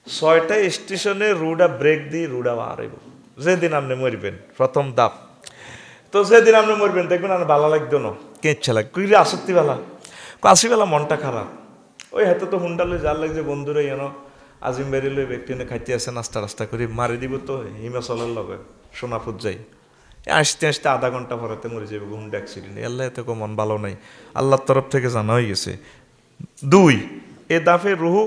6টা স্টেশনে রুডা ব্রেক দিয়ে রুডা হারাইব যেদিন আপনি মরবেন প্রথম দাপ। তো যেদিন আপনি মরবেন দেখবেন আর ভালো লাগতো না, কেঁচা লাগ কুইরে আসক্তি বেলা আসিবেলা মনটা খারাপ। ওই হাতে তো হুন্ডালে যার লাগছে বন্ধুরা এন আজিম বেরি লই ব্যক্তি খাইতে আছে নাস্তা রাস্তা করে মারি দিব তো হিমাচলের লগে সোনাপুর যাই আসতে আসতে আধা ঘন্টা পরেতে মরে যাবে হুন্ডা অ্যাক্সিডেন্ট। আল্লাহ এত মন ভালো নাই, আল্লাহর তরফ থেকে জানা হয়ে গেছে। 2 এ দাফে রুহু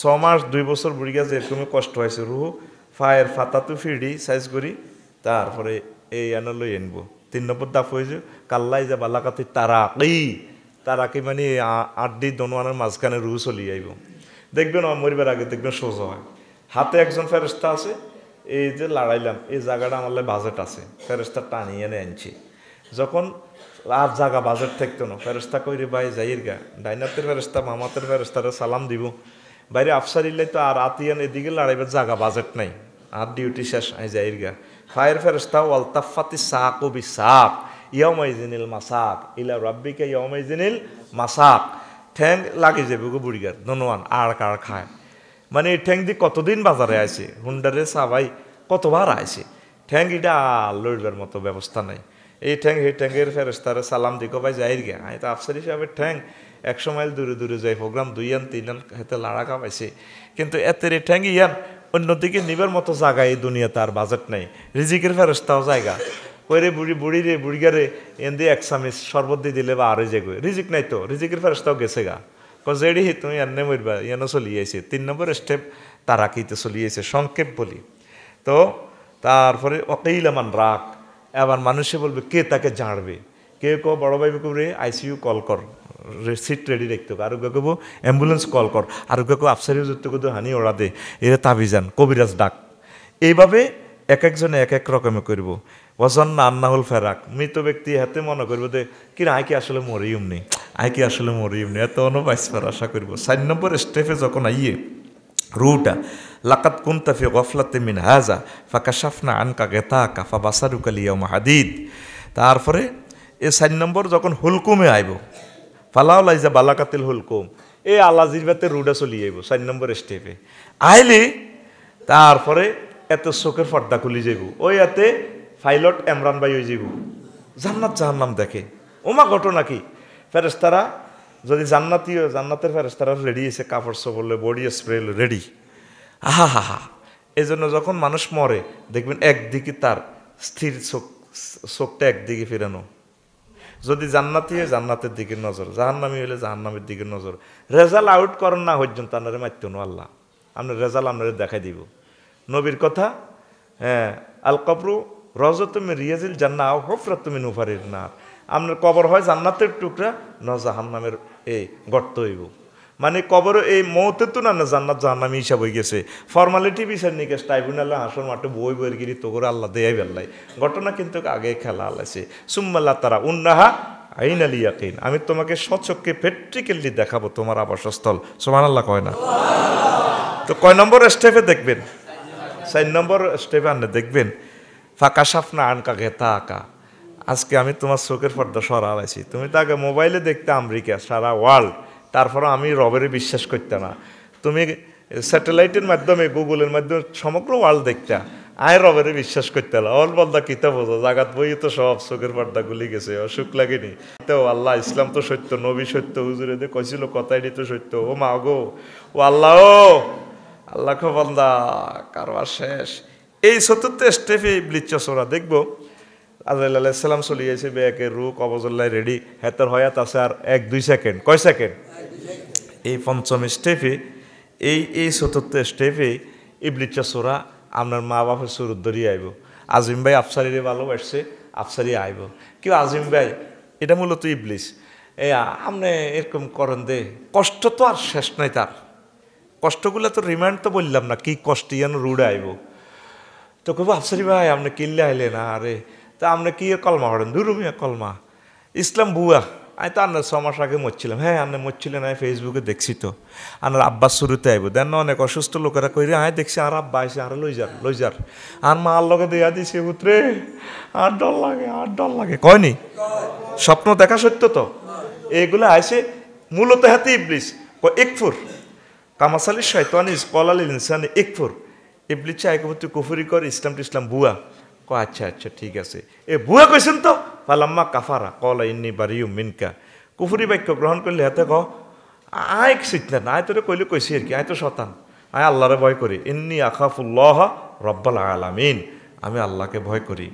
6 মাস 2 বছর বুড়ি গেছে এরকমই কষ্ট হয়েছে। রুহু ফায়ের ফাতাতু ফিডি সাইজ করি তারপরে এই আনা লই আনবো। 3 নম্বর দাফ হয়েছে কাল্লাই যা বালাকাতি তারাকি মানে আড্ডি দনোয়ানের মাঝখানে রুহু চলি আইব। দেখবেন মরিবার আগে দেখবেন সোজা হয়। হাতে একজন ফেরেস্তা আছে, এই যে লড়াইলাম এই জায়গাটা আমার বাজেট আছে, ফেরেস্তা টানিয়ে এনে আনছি। যখন আর জায়গা বাজেট থাকতো না ফেরেস্তা কইরে ভাই যাইর গা ডাইনাতের ফেরেস্তা মামাতের ফেরেস্তারে সালাম দিব বাইরে আফসারিল্লাই তো আর আতিয়ান এদিকে লড়াইবার জায়গা বাজেট নাই আর ডিউটি শেষ আই যাইর গা। ফায়ের ফেরেস্তা ওয়ালতাফাতি সাক ও বিসাক ইয়াউমাইজিনিল মাসাক ইলা রাব্বিকা ইয়াউমাইজিনিল মাসাক। ঠ্যাং লাগে যাবে গো বুড়িগার ধনওয়ান আর কার খায় মানে ঠ্যাং দিয়ে কতদিন বাজারে আছে হুন্ডারে সাবাই কতবার আছে ঠ্যাং এটা লড়বার মতো ব্যবস্থা নাই। এই ঠ্যাং এই ঠ্যাংয়ের ফেরেস্তারে সালাম দিকো ভাই যাইর গে আই তো আফসারি সাহেবের ঠ্যাং 100 মাইল দূরে দূরে যায় প্রোগ্রাম 2 আন 3 আন হাতে লাড়া কামাইছে কিন্তু এতের ঠ্যাং ইয়ান অন্যদিকে নিবার মতো জায়গা এই দুনিয়াতে আর বাজেট নাই। রিজিকের ফেরেস্তাও জায়গা কইরে বুড়ি রে বুড়িগারে এন দিয়ে 1 চামিচ শরবত দিয়ে দিলে বা আরো যাগো রিজিক নাই তো রিজিকের ফেরেস্তাও গেছে গা যেডি তুমি এনে মরবা ইয়ানো চলিয়েছে। 3 নম্বর স্টেপ তারাকিতে চলিয়েছে সংক্ষেপ বলি। তো তারপরে অকেইলামান রাখ এবার মানুষে বলবে কে তাকে জাঁড়বে, কেউ কেউ বড় ভাই করে আইসিইউ কল কর সিট রেডি রাখতে হবে, আর কেউ অ্যাম্বুলেন্স কল কর, আর কেউ আফসারিও যুক্ত করতে হানি ওড়া দে এরা তাবিজান কবিরাজ ডাক। এইভাবে এক একজনে এক এক রকমে করব। ওয়াজান্না আন্নাহুল ফেরাক মৃত ব্যক্তি হাতে মনে করবো যে কিনা আই কি আসলে মরিউম নেই এত অনুবাইসবার আশা করব। 4 নম্বর স্টেপে যখন আইয়ে রুটা লাকাত কুনতা ফি গফলাতি মিন হাযা ফাকাশাফনা আনকা গিতাকা ফাবাসারুকা লিয়াউমা হাদিদ। তারপরে এই 4 নম্বর যখন হুলকুমে আইব ফালাউলাইজা বালাকাতিল হুলকুম এই আলাজিরবাতে রুডা চলি আইব 4 নম্বর স্টেপে আইলি। তারপরে এত চোখের পর্দা খুলি যাইব ওই এতে পাইলট এমরান ভাই হয়ে যাইব জান্নাত জাহান্নাম দেখে ওমা ঘটনা কি ফেরেস্তারা যদি জান্নাতের ফেরেস্তারা রেডি এসে কাপড় চোপড় বডি স্প্রে রেডি আহা হা হা। এই জন্য যখন মানুষ মরে দেখবেন একদিকে তার স্থির চোখটা একদিকে ফেরানো। যদি জান্নাতি হয় জান্নাতের দিকে নজর, জাহান্নামি হলে জাহান্নামের দিকে নজর। রেজাল্ট আউট করেন না পর্যন্ত আপনারা মারত না আল্লাহ, আপনার রেজাল্ট আপনারা দেখাই দিব। নবীর কথা হ্যাঁ আল কবরু রজতুমি রিয়াজিল জান্নাহ আও হুফরাতুমি নুফারির নার। আপনার কবর হয় জান্নাতের টুকরা ন জাহান্নামের এই গর্ত হইব। মানে কবর এই মৌতে তো না জান্নাত জাহান্নামি হিসাব হয়ে গেছে ফর্মালিটি বিচার নিকেশ ট্রাইব্যুনালে হাসর মাঠে বই বইয়ের গিরি তো করে আল্লাহ দেয়াই বেল্লাই ঘটনা কিন্তু আগে খেলা আলাইছে। সুম্মাল্লাহ তারা উন্নাহা আইন আলী ইয়াকিন আমি তোমাকে সচক্ষে প্র্যাকটিক্যালি দেখাবো তোমার আবাসস্থল। সুবহানাল্লাহ কয় না? তো কয় নম্বর স্টেপে দেখবেন? 4 নম্বর স্টেপে আনলে দেখবেন ফাকাশাফনা আনকা গিতাকা আজকে আমি তোমার চোখের পর্দা সরালাইছি। তুমি তো আগে মোবাইলে দেখতে আমেরিকা সারা ওয়ার্ল্ড, তারপরে আমি রবের বিশ্বাস করতে না। তুমি স্যাটেলাইটের মাধ্যমে গুগলের মাধ্যমে সমগ্র ওয়ার্ল্ড দেখতে আয় রবের বিশ্বাস করতে না। অল বলদা কিতা বোঝো জাগাত বই তো সব চোখের পর্দা গুলি গেছে অসুখ লাগেনি তো আল্লাহ ইসলাম তো সত্য নবী সত্য হুজুরে দিয়ে কইছিল কথাই তো সত্য। ও মা গো ও আল্লাহ আল্লাহ বন্দা কারবার শেষ। এই চতুর্থ স্টেপে ব্লিচ্চরা দেখবো আজরাইল আলাইহিস সালাম চলিয়েছে বেকে রু কবজল্লাই রেডি হেতর হয়াত আছে আর 1-2 সেকেন্ড কয় সেকেন্ড। এই পঞ্চম স্টেপে এই চতুর্থ স্টেপে ইবলিচ্চরা আপনার মা বাপের সুরত ধরিয়ে আইব। আজিম ভাই আফসারিরে ভালোবাসছে আফসারি আইব কেউ আজিম ভাই এটা মূলত ইবলিস এই আপনি এরকম করেন দে কষ্ট তো আর শেষ নাই তার কষ্টগুলো তো রিমান্ড তো বললাম না কি কষ্ট যেন রুড়ে আইব। তো কব আফসারি ভাই আপনি কিনলে আইলে না আরে তা আপনি কি কলমা পড়েন দুরুমিয়া কলমা ইসলাম বুয়া আমি তো আপনার 6 মাস আগে মরছিলাম। হ্যাঁ আপনি মরছিলেন আমি ফেসবুকে দেখছি তো আপনার আব্বা শুরুতে আইব দেন না অনেক অসুস্থ লোকেরা কইরে আমি দেখছি আর আব্বা আইসে আর লই যার আর মা আর লগে দেয়া দিছে পুত্রে আর ডর লাগে কয়নি স্বপ্ন দেখা সত্য তো এগুলো আইসে মূলত হাতে ইবলিস একফুর কামাসালি শয়তান ইসকালা লিল ইনসানি ইকফুর, ইবলিস চাই তুই কুফরি কর, ইসলাম বুয়া। আচ্ছা আচ্ছা ঠিক আছে, এ বুয়া কইছেন তো। ফালাম্মা কাফারা কলা ইন্নী বারিউম মিনকা, কুফরি বাক্য গ্রহণ করলে হাতে ক আয় শিখলেন না, আয় তোরে কইলে কইছি আর কি, আয় তো শতান, আয় আল্লাহরে ভয় করি। ইন্নী আখাফুল্লাহ রব্বাল আলামিন, আমি আল্লাহকে ভয় করি।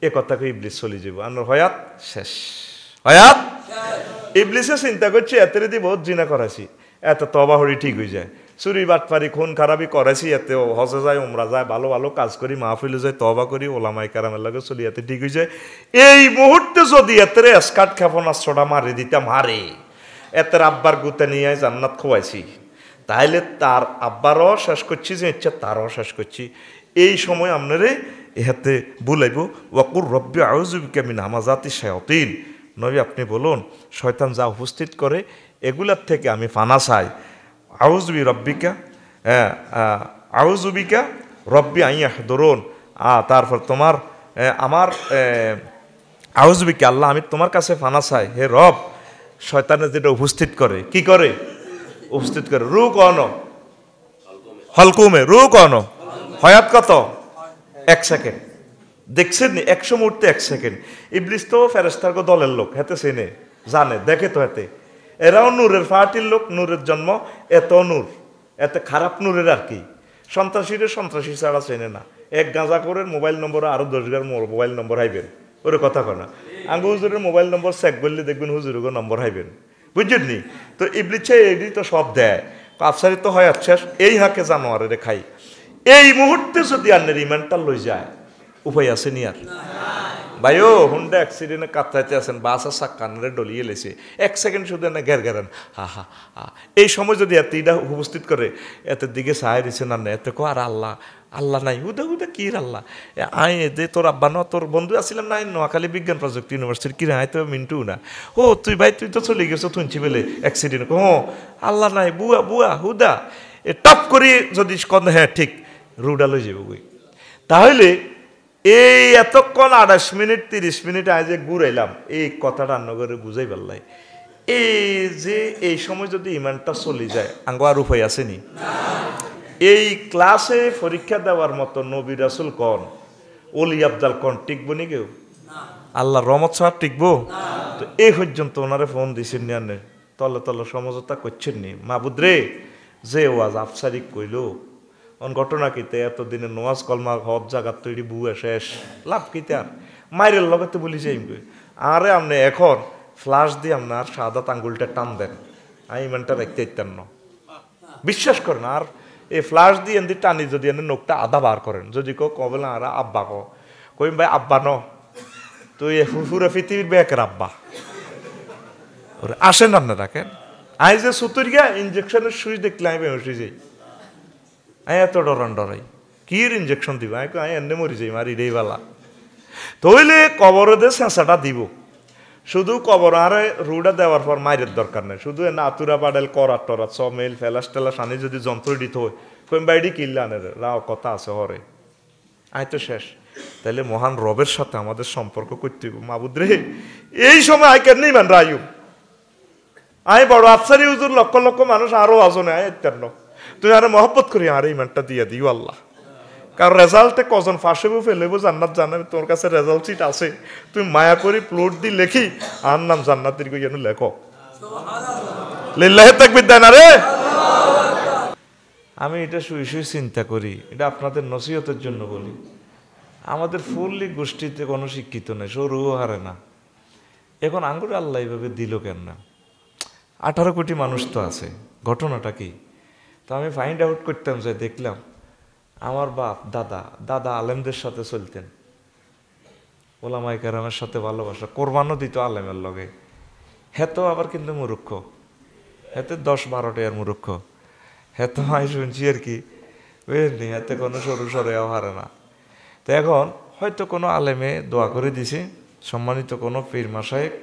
এ কথাকে ইবলিস চলে যাব, আমার হয়াত শেষ, হয়াত। ইবলিসে চিন্তা করছে এতেরে দিয়ে বহুত জিনা করাছি, এত তবা হরি ঠিক হয়ে যায়, চুরি বাটপারি খুন খারাপি করাছি, এতে হজে যায় উমরা যায়, ভালো ভালো কাজ করি, মাহফিলে যায়, তবা করি, ওলামাই কারামের লাগে চলি, এতে ঠিক হয়ে যায়। এই মুহূর্তে যদি এতেরে স্কাট ক্ষেপণাস্ত্রটা মারি দিতাম, হারে এতের আব্বার গুতে নিয়ে জান্নাত খোয়াইছি, তাহলে তার আব্বারও শেষ করছি, যে ইচ্ছা তারও শেষ করছি। এই সময় আপনারে এহাতে বুলাইব ওয়াকুর রব্বি আউযু বিকা মিন হামাযাতি শায়াতিন, নবী আপনি বলুন শয়তান যা উপস্থিত করে এগুলার থেকে আমি ফানা চাই। আউযু বি রব্বিকা, আউযু বিকা রব্বি আন ইয়াহদুরুন, তারপর তোমার আমার আউযু বিকা আল্লাহ, আমি তোমার কাছে ফানা চাই হে রব, শয়তানে যেটা উপস্থিত করে, কি করে উপস্থিত করে, রু কন হলকুমে, রু কন হয়াত কত 1 সেকেন্ড, দেখছেন 100 মুহূর্তে 1 সেকেন্ড। ইবলিস তো ফেরেশতার দলের লোক, হেতে চেনে জানে দেখে তো, হেতে এরাও নূরের ফাটির লোক, নূরের জন্ম, এত নূর, এত খারাপ নূরের আর কি। সন্ত্রাসীরে সন্ত্রাসী ছাড়া চেনে না, এক গাঁজা করে মোবাইল নম্বর আরো 10 গার মোবাইল নম্বর হাইবেন, ওরে কথা কনা আঙ্গু হুজুরের মোবাইল নম্বর চেক করলে দেখবেন হুজুরের নম্বর হাইবেন, বুঝছেন নি? তো ইবলিসে এডি তো সব দেয়, আফসারি তো হয় আচ্ছা এই হাঁকে জানোয়ারে খাই। এই মুহূর্তে যদি আন্নের ইমানটা লই যায়, উপায় আছে নি আর? ভাইও হুন্ডা অ্যাক্সিডেন্টে কাতরাইতে আছেন, বাস আর সাক্কানরে ডলিয়ে লেছে, 1 সেকেন্ড শুধু না ঘের ঘেরান, হা হা হা। এই সময় যদি এত ইটা উপস্থিত করে, এতের দিকে সাহায্য দিচ্ছে না, এতে কো আর আল্লাহ আল্লাহ নাই, হুদা হুদা কি আল্লাহ, আয় যে তোর আব্বা ন তোর বন্ধু আসছিলাম না নোয়াখালী বিজ্ঞান প্রযুক্তি ইউনিভার্সিটির, কিনা আয় তো মিন্টু না, ও তুই ভাই তুই তো চলে গেছো তুনছি বেলে অ্যাক্সিডেন্ট, ও আল্লাহ নাই, বুয়া বুয়া হুদা, এ টপ করি যদি কন, হ্যাঁ ঠিক রুডা লই যাবো বই। তাহলে এই এতক্ষণ 28 মিনিট 30 মিনিট আজ যে ঘুরাইলাম, এই কথাটা রান্না করে বুঝাই পারলাই। এই যে এই সময় যদি ইমানটা চলে যায়, আঙ্গ আর উপায় আসেনি। এই ক্লাসে পরীক্ষা দেওয়ার মতো নবী রাসূল কন, ওলি আবদাল কন, টিকবো নি কেউ? আল্লাহ রহমত সাহেব টিকবো? তো এই পর্যন্ত ওনারে ফোন দিছেন নি, আনে তলে তলে সমঝোতা করছেন নি, মাহবুদ রে যে ওয়াজ আফসারি কইল ঘটনা কিতে, এতদিনে নোয়াজ কলমা হজ জায়গার তৈরি বুয়া শেষ, লাভ কিতে আর মাইরের লগতে বলি যাই, আরে আপনি এখন ফ্লাশ দিয়ে আপনার সাদাত আঙ্গুলটা টান দেন, আমি ইমানটা রাখতে ইত্যান না, বিশ্বাস করেন। আর এই ফ্লাশ দিয়ে এমনি টানি যদি এনে নোকটা আধা বার করেন, যদি কবে না আর আব্বা কইম ভাই আব্বা ন তুই পুরো পৃথিবীর ব্যাকের আব্বা ওরে আসেন আপনি রাখেন। আই যে সুতুর গিয়া ইঞ্জেকশনের সুইচ দেখলে আমি বেমসি যাই, আমি এত ডরাই কির ইঞ্জেকশন দিব, আমি এনে মরি যাই মারি রে বালা। তইলে কবরে দে চেঁচাটা দিব, শুধু কবর আরে রুডা দেওয়ার পর মাইরের দরকার নেই, শুধু এনে আতুরা বাডেল করাত টরাত সমেল ফেলাস টেলাস আনি যদি যন্ত্র দিত হয়, কইম বাইডি কিনলে আনে রাও কথা আছে হরে, আই তো শেষ। তাহলে মহান রবের সাথে আমাদের সম্পর্ক করতে হইব, মাবুদ রে এই সময় আই কেন ইমান রায়ু, আমি বড় আফসারি হুজুর, লক্ষ লক্ষ মানুষ আরো আজনে আয় ইত্যান্ন, তুই আরে মহব্বত করি আরে ইমানটা দিয়ে দিও আল্লাহ। কারণ রেজাল্টে কজন ফাঁসেবো ফেলেবো জান্নাত জানাবে, তোর কাছে রেজাল্ট সিট আছে, তুই মায়া করি প্লট দি লেখি আর নাম জান্নাতের যেন লেখো, লিল্লাহি তাকবীর দেন না রে। আমি এটা শুয়ে শুয়ে চিন্তা করি, এটা আপনাদের নসিহতের জন্য বলি, আমাদের ফুললি গোষ্ঠীতে কোনো শিক্ষিত নেই, সরুও হারে না, এখন আঙ্গুরে আল্লাহ এইভাবে দিল কেন না? 18 কোটি মানুষ তো আছে, ঘটনাটা কি? তো আমি ফাইন্ড আউট করতাম, যে দেখলাম আমার বাপ দাদা আলেমদের সাথে চলতেন, ওলামায়ে কেরামের সাথে ভালোবাসা, কোরবানও দিত আলেমের লগে, হেতো আবার কিন্তু মূর্খ, হেতে 10-12 টাকার মূর্খ, হেতো আমি শুনছি আর কি বুঝলি, হেতে কোনো সরু সরেও হারে না। তো এখন হয়তো কোনো আলেমে দোয়া করে দিছে, সম্মানিত কোনো পীর মাশায়েখ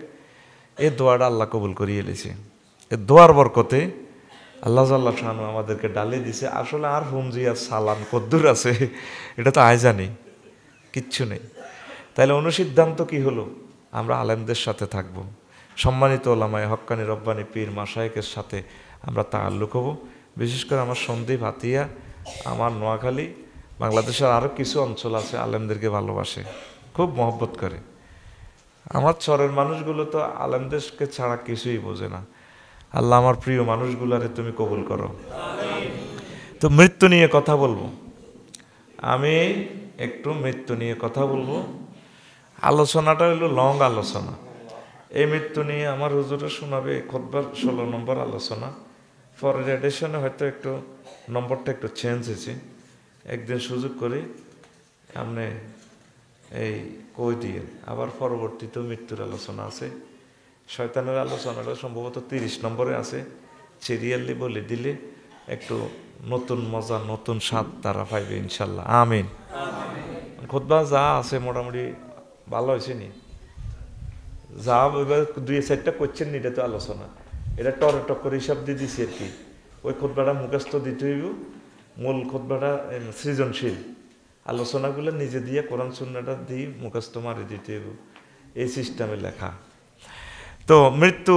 এই দোয়াটা আল্লাহ কবুল করিয়ে এলেছে, এই দোয়ার বরকতে আল্লাহ জাল্লাহ শানু আমাদেরকে ডালে দিছে। আসলে আর হুমজি আর সালান কদ্দুর আছে এটা তো আয় জানি, কিচ্ছু নেই। তাহলে অনুসিদ্ধান্ত কি হলো? আমরা আলেমদের সাথে থাকবো, সম্মানিত ওলামায়ে হক্কানি রব্বানি পীর মাশায়েখের সাথে আমরা তাআল্লুক হব, বিশেষ করে আমার সন্দ্বীপ, হাতিয়া, আমার নোয়াখালী, বাংলাদেশের আরও কিছু অঞ্চল আছে আলেমদেরকে ভালোবাসে, খুব মহব্বত করে। আমার চরের মানুষগুলো তো আলেমদেরকে ছাড়া কিছুই বোঝে না। আল্লাহ আমার প্রিয় মানুষগুলারে তুমি কবুল করো। তো মৃত্যু নিয়ে কথা বলবো, আমি একটু মৃত্যু নিয়ে কথা বলবো। আলোচনাটা হলো লং আলোচনা। এই মৃত্যু নিয়ে আমার হুজুরে শোনাবে খুতবার 16 নম্বর আলোচনা। পরের এডিশনে হয়তো একটু নম্বরটা একটু চেঞ্জ হয়েছে, একদিন সুযোগ করে আপনি এই কই দিয়ে আবার পরবর্তীতেও মৃত্যুর আলোচনা আছে। শয়তানের আলোচনাটা সম্ভবত 30 নম্বরে আছে। সিরিয়ালি বলে দিলে একটু নতুন মজা, নতুন স্বাদ তারা পাইবে ইনশাল্লাহ। আমিন। খুতবা যা আছে মোটামুটি ভালো হয়েছে নি, যা এবার 2-4টা কোয়েশ্চেন নি, এটা তো আলোচনা, এটা টক করে হিসাব দিয়ে দিছি আর কি। ওই খুতবাটা মুখস্থ দিতে হইব, মূল খুতবাটা সৃজনশীল, আলোচনাগুলো নিজে দিয়ে কোরআন সুন্নাহটা দিয়ে মুখস্থ মারি দিতে হইব, এই সিস্টেমে লেখা। তো মৃত্যু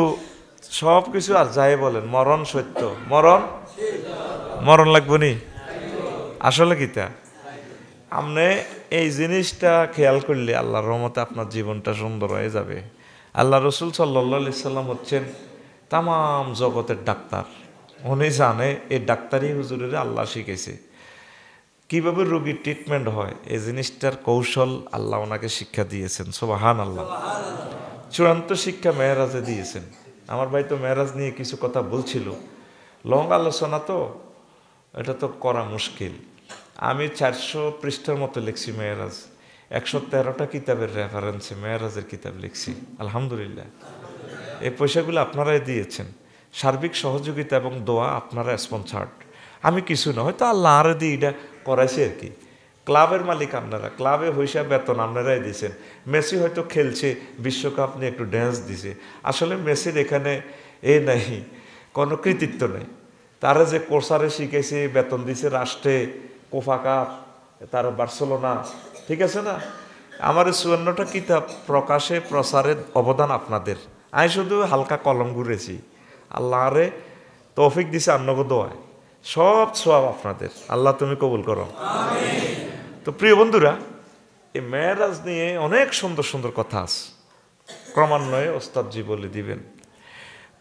সব কিছু আর যাই বলেন, মরণ সত্য, মরণ লাগবো নি, আসলে কিতা আপনি এই জিনিসটা খেয়াল করলে আল্লাহর রহমতে আপনার জীবনটা সুন্দর হয়ে যাবে। আল্লাহ রসুল সাল্লাল্লাহু আলাইহি সাল্লাম হচ্ছেন তামাম জগতের ডাক্তার। উনি জানে এই ডাক্তারি হুজুরের আল্লাহ শিখেছে কিভাবে রোগীর ট্রিটমেন্ট হয়, এই জিনিসটার কৌশল আল্লাহ ওনাকে শিক্ষা দিয়েছেন। সুবহান আল্লাহ। চূড়ান্ত শিক্ষা মেহরাজে দিয়েছেন। আমার ভাই তো মেহরাজ নিয়ে কিছু কথা বলছিল, লং আলোচনা তো এটা তো করা মুশকিল। আমি 400 পৃষ্ঠার মতো লিখছি মেহরাজ, 113টা কিতাবের রেফারেন্সে মেহরাজের কিতাব লিখছি আলহামদুলিল্লাহ। এই পয়সাগুলো আপনারাই দিয়েছেন, সার্বিক সহযোগিতা এবং দোয়া আপনারা স্পন্সার্ড, আমি কিছু না, হয়তো আল্লাহ আরে দিয়ে এটা করাইছে আর কি। ক্লাবের মালিক আপনারা, ক্লাবে হইসা বেতন আপনারাই দিয়েছেন। মেসি হয়তো খেলছে বিশ্বকাপ নিয়ে একটু ড্যান্স দিছে, আসলে মেসির এখানে নাই, কোনো কৃতিত্ব নেই। তারা যে কোর্সারে শিখেছে, বেতন দিছে রাষ্ট্রে, কোফা কাপ, তার বার্সেলোনা, ঠিক আছে না। আমার 54টা কিতাব প্রকাশে প্রসারের অবদান আপনাদের। আমি শুধু হালকা কলম ঘুরেছি, আল্লাহ আরে তৌফিক দিছে আন্নগো দোয়ায়, সব সওয়াব আপনাদের, আল্লাহ তুমি কবুল করো। তো প্রিয় বন্ধুরা, এই মেরাজ নিয়ে অনেক সুন্দর সুন্দর কথা আছে, ক্রমান্বয়ে ওস্তাদজি বলে দিবেন।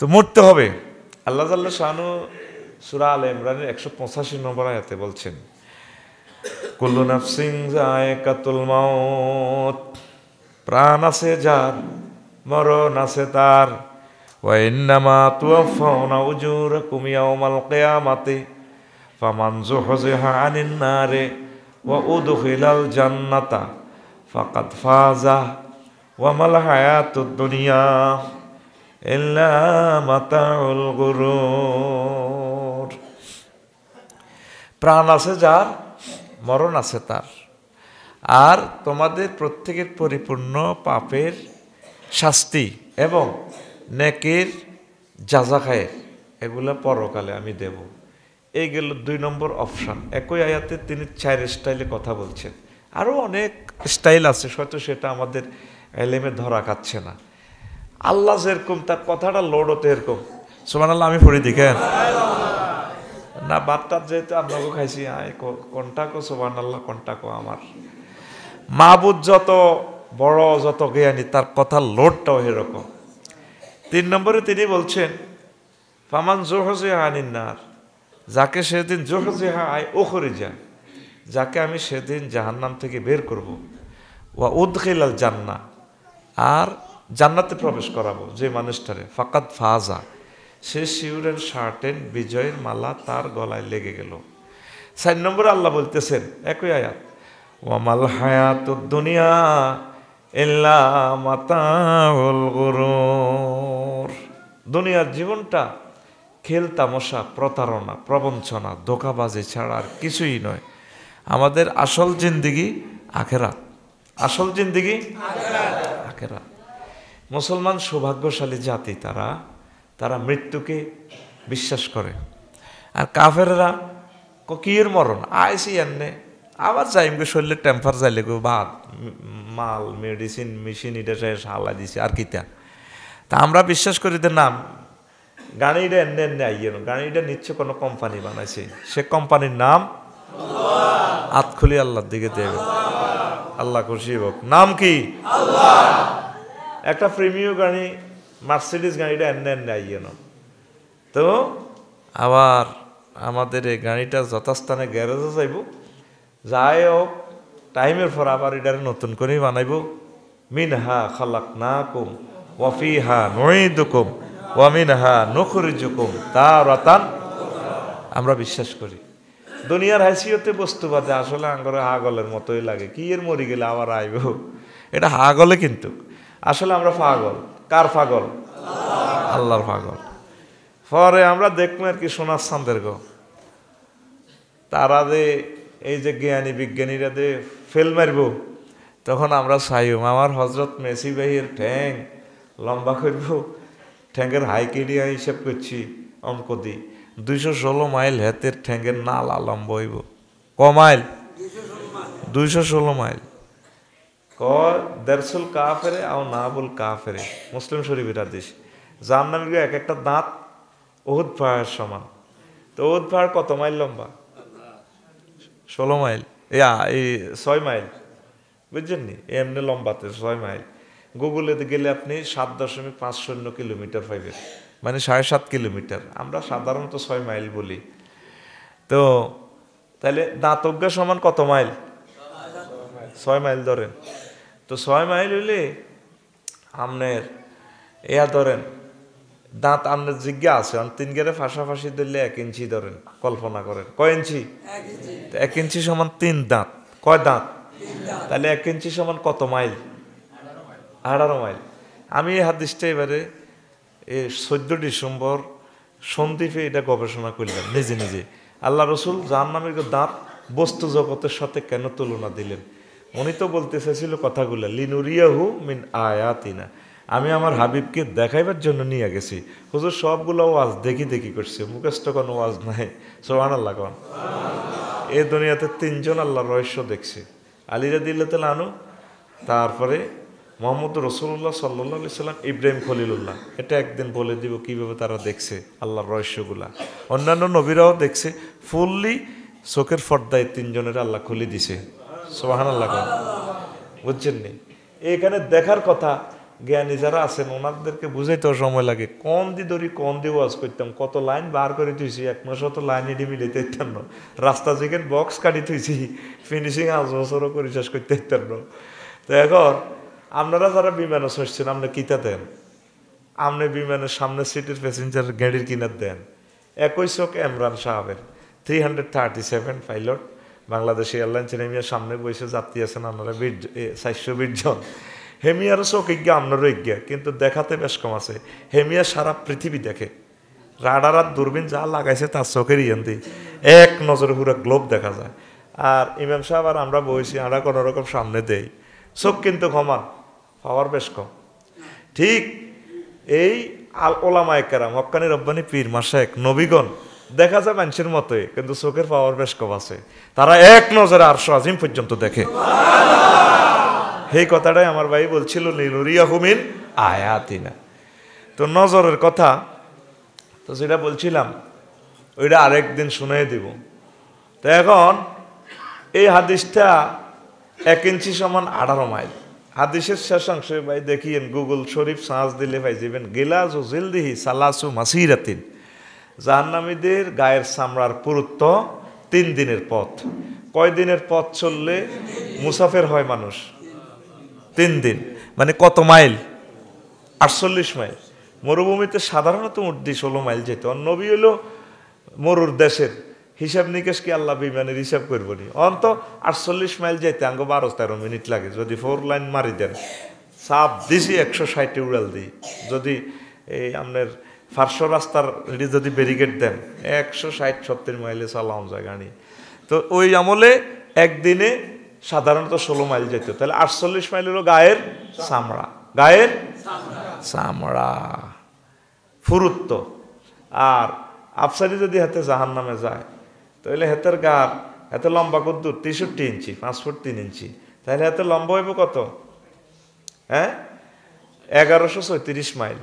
তো মরতে হবে। আল্লাহ জাল্লা শানু সূরা আলে ইমরানের 185 নম্বর আয়াতে বলছেন, কুল্লু নাফসিন যায়কাতুল মাউত, প্রাণ আছে যার, মরণ আছে তার। ওয়া ইন্নামা তুওয়াফাউনা উজুরাকুম ইয়াওমাল কিয়ামাতি ফামান যুহজিহা আনিন নারে ওয়া উদখিলাল জান্নাতা ফাকাদ ফাজা ওয়া মাল হায়াতুদ দুনিয়া ইল্লা মাতাউল গুরুর। প্রাণ আছে যার, মরণ আছে তার, আর তোমাদের প্রত্যেকের পরিপূর্ণ পাপের শাস্তি এবং নেকির যাজা খায়ের এগুলা পরকালে আমি দেব। এই গেল 2 নম্বর অপশান। একই আয়াতে তিনি 4 স্টাইলে কথা বলছেন, আরও অনেক স্টাইল আছে, হয়তো সেটা আমাদের এলেমে ধরা খাচ্ছে না। আল্লাহ যেরকম তার কথাটা লোড হতে এরকম। সুবহানাল্লাহ, আমি পড়ি দেখেন না, বাদটার যেহেতু আপনাকে খাইছি, কোনটা কো সুবহানাল্লাহ, কোনটা কো আমার মাহবুদ যত বড়, যত জ্ঞানী, তার কথার লোডটাও এরকম। 3 নম্বরে তিনি বলছেন, ফামান যুহজিহা আনিন নার, যাকে সেদিন যুহজিহা আই উখরিজা, যাকে আমি সেদিন জাহান্নাম থেকে বের করব, ওয়া উদখিলাল জান্নাহ, আর জান্নাতে প্রবেশ করাবো যে মানুষটারে, ফাকাদ ফাজা, সে শিউরের শার্টেন বিজয়ের মালা তার গলায় লেগে গেল। 4 নম্বরে আল্লাহ বলতেছেন একই আয়াত, ওয়ামাল হায়াতুদ দুনিয়া ইল্লা মাতাউল গুরুর, দুনিয়ার জীবনটা খেল তামাশা, প্রতারণা, প্রবঞ্চনা, ধোঁকাবাজি ছাড়া আর কিছুই নয়। আমাদের আসল জিন্দেগি আখেরাত, আসল জিন্দেগি আখেরাত। মুসলমান সৌভাগ্যশালী জাতি, তারা মৃত্যুকে বিশ্বাস করে। আর কাফেররা কিয়ের মরণ আইসি এনে আবার যাইমকে শরীরে টেম্পার যাইলে গো ভাত মাল মেডিসিন মেশিন এটা হালা দিছে আর কিতা। তা আমরা বিশ্বাস করি যে না, গাড়িটা এনে এনে আইয়ে গাড়িটা নিচ্ছে কোনো কোম্পানি বানাইছে, সে কোম্পানির নাম হাত খুলি আল্লাহর দিকে দেবে, আল্লাহ খুশি হোক। নাম কি? একটা প্রিমিয়াম গাড়ি মার্সিডিস গাড়িটা এনে এনে আইয়ে তো আবার আমাদের এই গাড়িটা যথাস্থানে গ্যারেজে যাইব, যাই হোক টাইমের পর আবার এটারে নতুন করেই বানাইব। মিনহা খালাকনাকুম ওয়া ফিহা নুঈদুকুম ওয়া মিনহা নুখরিজুকুম তারাতান। আমরা বিশ্বাস করি দুনিয়ার হাসিয়তে বস্তুবাদে আসলে আঙ্গরে হাগলের মতোই লাগে, কি এর মরি গেলে আবার আইব, এটা হাগলে কিন্তু আসলে আমরা পাগল। কার পাগল? আল্লাহর পাগল। পরে আমরা দেখবো আর কি সোনার চাঁদের গো, তারা দে এই যে জ্ঞানী বিজ্ঞানীরা দে ফেল মারব, তখন আমরা চাইম আমার হজরত মেসি ভাইয়ের ঠ্যাং লম্বা করব, ঠ্যাঙ্গের হাই কেডিয়া হিসাব করছি অঙ্ক দি 216 মাইল হেতের ঠ্যাঙ্গের নালা লম্বা হইব। ক মাইল? 216 মাইল। ক দেড়সুল কাফেরে আও না বল কাফেরে, মুসলিম শরীফের হাদিস। যার নামে এক একটা দাঁত উহুদ পাহাড়ের সমান। তো উহুদ পাহাড় কত মাইল লম্বা? 16 মাইল, এই 6 মাইল, বুঝছেন নি? এমনি লম্বাতে 6 মাইল। গুগলে গেলে আপনি 7.50 কিলোমিটার পাইবেন, মানে 7.5 কিলোমিটার। আমরা সাধারণত 6 মাইল বলি। তো তাহলে দাঁতজ্ঞা সমান কত মাইল? 6 মাইল ধরেন। তো 6 মাইল হইলে আপনার ধরেন দাঁত আপনার জিজ্ঞা আছে 3 গেরে ফাঁসাফাঁসি ধরলে 1 ইঞ্চি ধরেন, কল্পনা করেন। কয় ইঞ্চি? 1 ইঞ্চি সমান 3 দাঁত। কয় দাঁত? তাহলে 1 ইঞ্চি সমান কত মাইল? 18 মাইল। আমি এই হাদিসটা এবারে 14 ডিসেম্বর সন্দ্বীপে এটা গবেষণা করলাম নিজে নিজে। আল্লাহ রসুল জাহান্নামের দাঁত বস্তু জগতের সাথে কেন তুলনা দিলেন? উনি তো বলতে চাইছিল কথাগুলো লিনুরিয়াহু মিন আয়াতিনা, আমি আমার হাবিবকে দেখাইবার জন্য নিয়ে গেছি। হুজুর সবগুলো ওয়াজ দেখি দেখি করছে, মুখস্থ কোনো ওয়াজ নাই। সুবহানাল্লাহ। কোন এই দুনিয়াতে 3 জন আল্লাহর রহস্য দেখছে, আলী রাদিয়াল্লাহু আনহু, তারপরে মোহাম্মদ রসুল্লাহ সাল্লাল্লাহু আলাইহি সাল্লাম, ইব্রাহিম খলিলুল্লাহ। এটা একদিন বলে দিব কিভাবে তারা দেখছে আল্লাহর রহস্যগুলা। অন্যান্য নবীরাও দেখছে, ফুললি চোখের পর্দায় 3 জনের আল্লাহ খুলে দিছে। সুবহানাল্লাহ। বুঝছেন নি? এখানে দেখার কথা জ্ঞানী যারা আছেন ওনাদেরকে বুঝাইতেও সময় লাগে। কোন দি ধরি কোন দিয়ে ওয়াজ করতাম, কত লাইন বার করে তুইছি, 1 মাসও তো লাইন এটি মিলাইতে ইত্যার না। রাস্তা যেখানে বক্স কাটি তুইছি, ফিনিশিং 5 বছরও করে শেষ করতে ইত্যার না। তো এখন আপনারা যারা বিমানে চড়ছেন, আপনি কিতা দেন? আপনি বিমানের সামনের সিটের প্যাসেঞ্জার গাড়ির কিনার দেন। 21 চোখ ইমরান সাহেবের 337 পাইলট বাংলাদেশ এয়ারলাইন্সের হেমিয়ার সামনে বসে যাত্রী আছেন আপনারা 420 জন। হেমিয়ারও চোখ ইজ্ঞা, আপনারও ইজ্ঞা, কিন্তু দেখাতে বেশ কম আছে। হেমিয়া সারা পৃথিবী দেখে, রাডার আর দূরবীন যা লাগাইছে তার চোখের ইয়ান্দি এক নজরে পুরো গ্লোব দেখা যায়। আর ইমাম সাহেব আর আমরা বসি, আমরা কোনো রকম সামনে দেই, চোখ কিন্তু সমান, পাওয়ার বেশ কম। ঠিক এই ওলামায়ে কেরাম, হক্কানি রব্বানি পীর মাশায়েখ নবীগণ দেখা যায় মানুষের মতোই, কিন্তু চোখের পাওয়ার বেশ কম আছে। তারা এক নজরে আরশ আজিম পর্যন্ত দেখে। এই কথাটাই আমার ভাই বলছিল লিনুরিয়াহু মিন আয়াতিনা। তো নজরের কথা তো যেটা বলছিলাম ওইটা আরেকদিন শুনিয়ে দিব। তো এখন এই হাদিসটা 1 ইঞ্চি সমান 18 মাইল। হাদিসের শেষাংশে ভাই দেখিয়েন, গুগল শরীফ সার্চ দিলে ভাই যাবেন, গিলাজু জিলদিহি সালাসু মাসিরাতিন, জাহান্নামীদের গায়ের চামড়ার পুরুত্ব 3 দিনের পথ। কয় দিনের পথ চললে মুসাফির হয় মানুষ? 3 দিন, মানে কত মাইল? 48 মাইল। মরুভূমিতে সাধারণত উর্দি 16 মাইল যেত। নবী হলো মরুর দেশের, হিসাব নিকেশ কি আল্লাহ বিমানের হিসাব করবো নি? অন্ত 48 মাইল যেতে আঙ্গ 12-13 মিনিট লাগে। যদি 4 লাইন মারি দেন, চাপ দিছি 160 উড়াল দিই। যদি এই আপনার 500 রাস্তার যদি ব্যারিকেড দেন, 160-70 মাইলে চালানো যায় গাড়ি। তো ওই আমলে একদিনে সাধারণত 16 মাইল যেত। তাহলে 48 মাইল হলো গায়ের চামড়া, গায়ের চামড়া ফুরুত্ব। আর আফসারি যদি হাতে জাহান্নামে যায়, তাহলে হাতের গার এত লম্বা কত? 63 ইঞ্চি, 5 ফুট 3 ইঞ্চি। তাহলে এত লম্বা হইব কত? 1134 মাইল।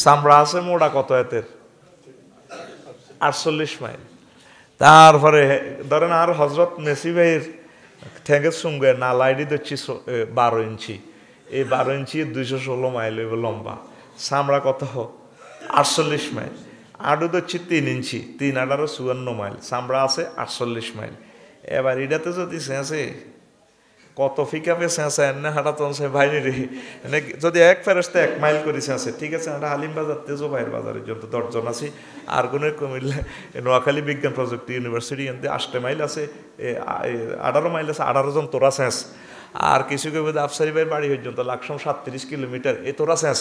চামড়া আছে মোড়া কত এতের 48 মাইল। তারপরে ধরেন আর হজরত মেসি ভাইয়ের ঠ্যাঙ্গের সঙ্গে নালাইডি দিচ্ছি 12 ইঞ্চি, এই 12 ইঞ্চি 216 মাইল লম্বা, চামড়া কত 48 মাইল। আডু দিচ্ছি 3 ইঞ্চি, 3 18 54 মাইল, চামড়া আছে 48 মাইল। এবার এটাতে যদি চেঁচে কত ফিকা পে চেঁচে এনে হাঁটা তনসে ভাইনি রে, এনে যদি এক ফেরস্তে 1 মাইল করে চেঁচে, ঠিক আছে আমরা হালিম বাজার তেজো ভাইয়ের বাজারের জন্য 10 জন আছি, আর গুণের কমিলে নোয়াখালী বিজ্ঞান প্রযুক্তি ইউনিভার্সিটি এনতে 8 মাইল আছে, 18 মাইল আছে, 18 জন তোরা চেঁচ। আর কিছু কেউ আফসারি ভাইয়ের বাড়ি পর্যন্ত লাকসম 37 কিলোমিটার, এ তোরা চেঁচ।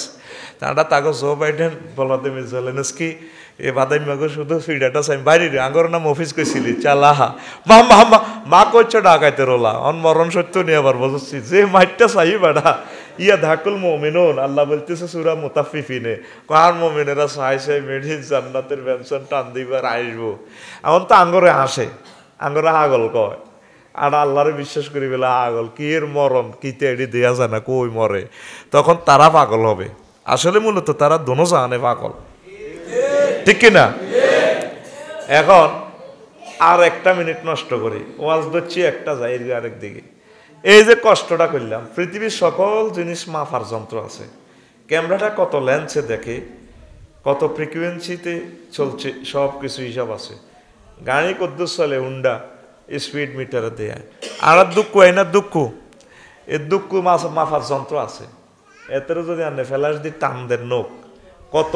তারা তাকে জো বাইডেন ভলাদিমির জেলেনস্কি এ বাদাই মাগো শুধু ফিডাটা চাই বাইরে রে আঙ্গর নাম অফিস কইছিলি চালাহা মা মা মা করছো ডাকাইতে রোলা অন মরণ সত্য নিয়ে আবার বুঝছি যে মাইটটা চাই বেড়া ইয়া ধাকুল মোমিনুন আল্লাহ বলতেছে সূরা মুতাফফিফিনে কার মোমিনেরা চাই চাই মেডিন জান্নাতের বেনশন টান দিবার আসবো। এখন তো আঙ্গরে হাসে, আঙ্গরে আগল কয়, আর আল্লাহরে বিশ্বাস করি বেলা আগল কি এর মরণ কিতে এটি দেয়া যায় না কই মরে, তখন তারা পাগল হবে। আসলে মূলত তারা দোনো জানে পাগল, ঠিক কিনা? এখন আর 1 মিনিট নষ্ট করি, ওয়াজ ধরছি একটা যাই আরেক দিকে। এই যে কষ্টটা করলাম, পৃথিবীর সকল জিনিস মাপার যন্ত্র আছে, ক্যামেরাটা কত লেন্সে দেখে, কত ফ্রিকুয়েন্সিতে চলছে, সব কিছু হিসাব আছে। গাড়ি কদ্দুর চলে হুন্ডা স্পিড মিটারে দেয়। আর দুঃখ না দুঃখ, এর দুঃখ মাপার যন্ত্র আছে, এতেরও যদি আনে ফেলাস দিয়ে টান দেন নোক কত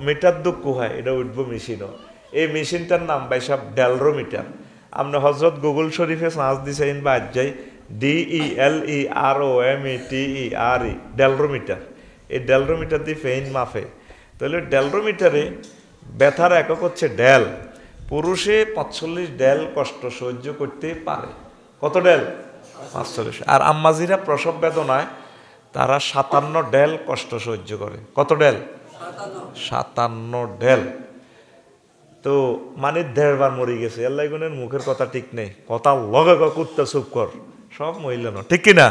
মিটার দুঃখ হয়, এটা উঠবো মেশিনও। এই মেশিনটার নাম ভাই সব ডেলরোমিটার। আপনি হজরত গুগল শরীফে সার্চ দিছেন বা আজ যাই DELEROMETER ডেলরোমিটার। এই ডেলরোমিটার দিয়ে ফেইন মাফে। তাহলে ডেলরোমিটারে ব্যথার একক হচ্ছে ডেল। পুরুষে 45 ডেল কষ্ট সহ্য করতে পারে। কত ডেল? 45। আর আম্মাজিরা প্রসব বেদনায় তারা 57 ডেল কষ্ট সহ্য করে। কত ডেল? 57 ডেল। তো মানে 1.5 বার মরে গেছে। আল্লাহ গুনের মুখের কথা ঠিক নেই, কথা লগে কুত্তা চুপ কর, সব মহিলা না, ঠিক কিনা?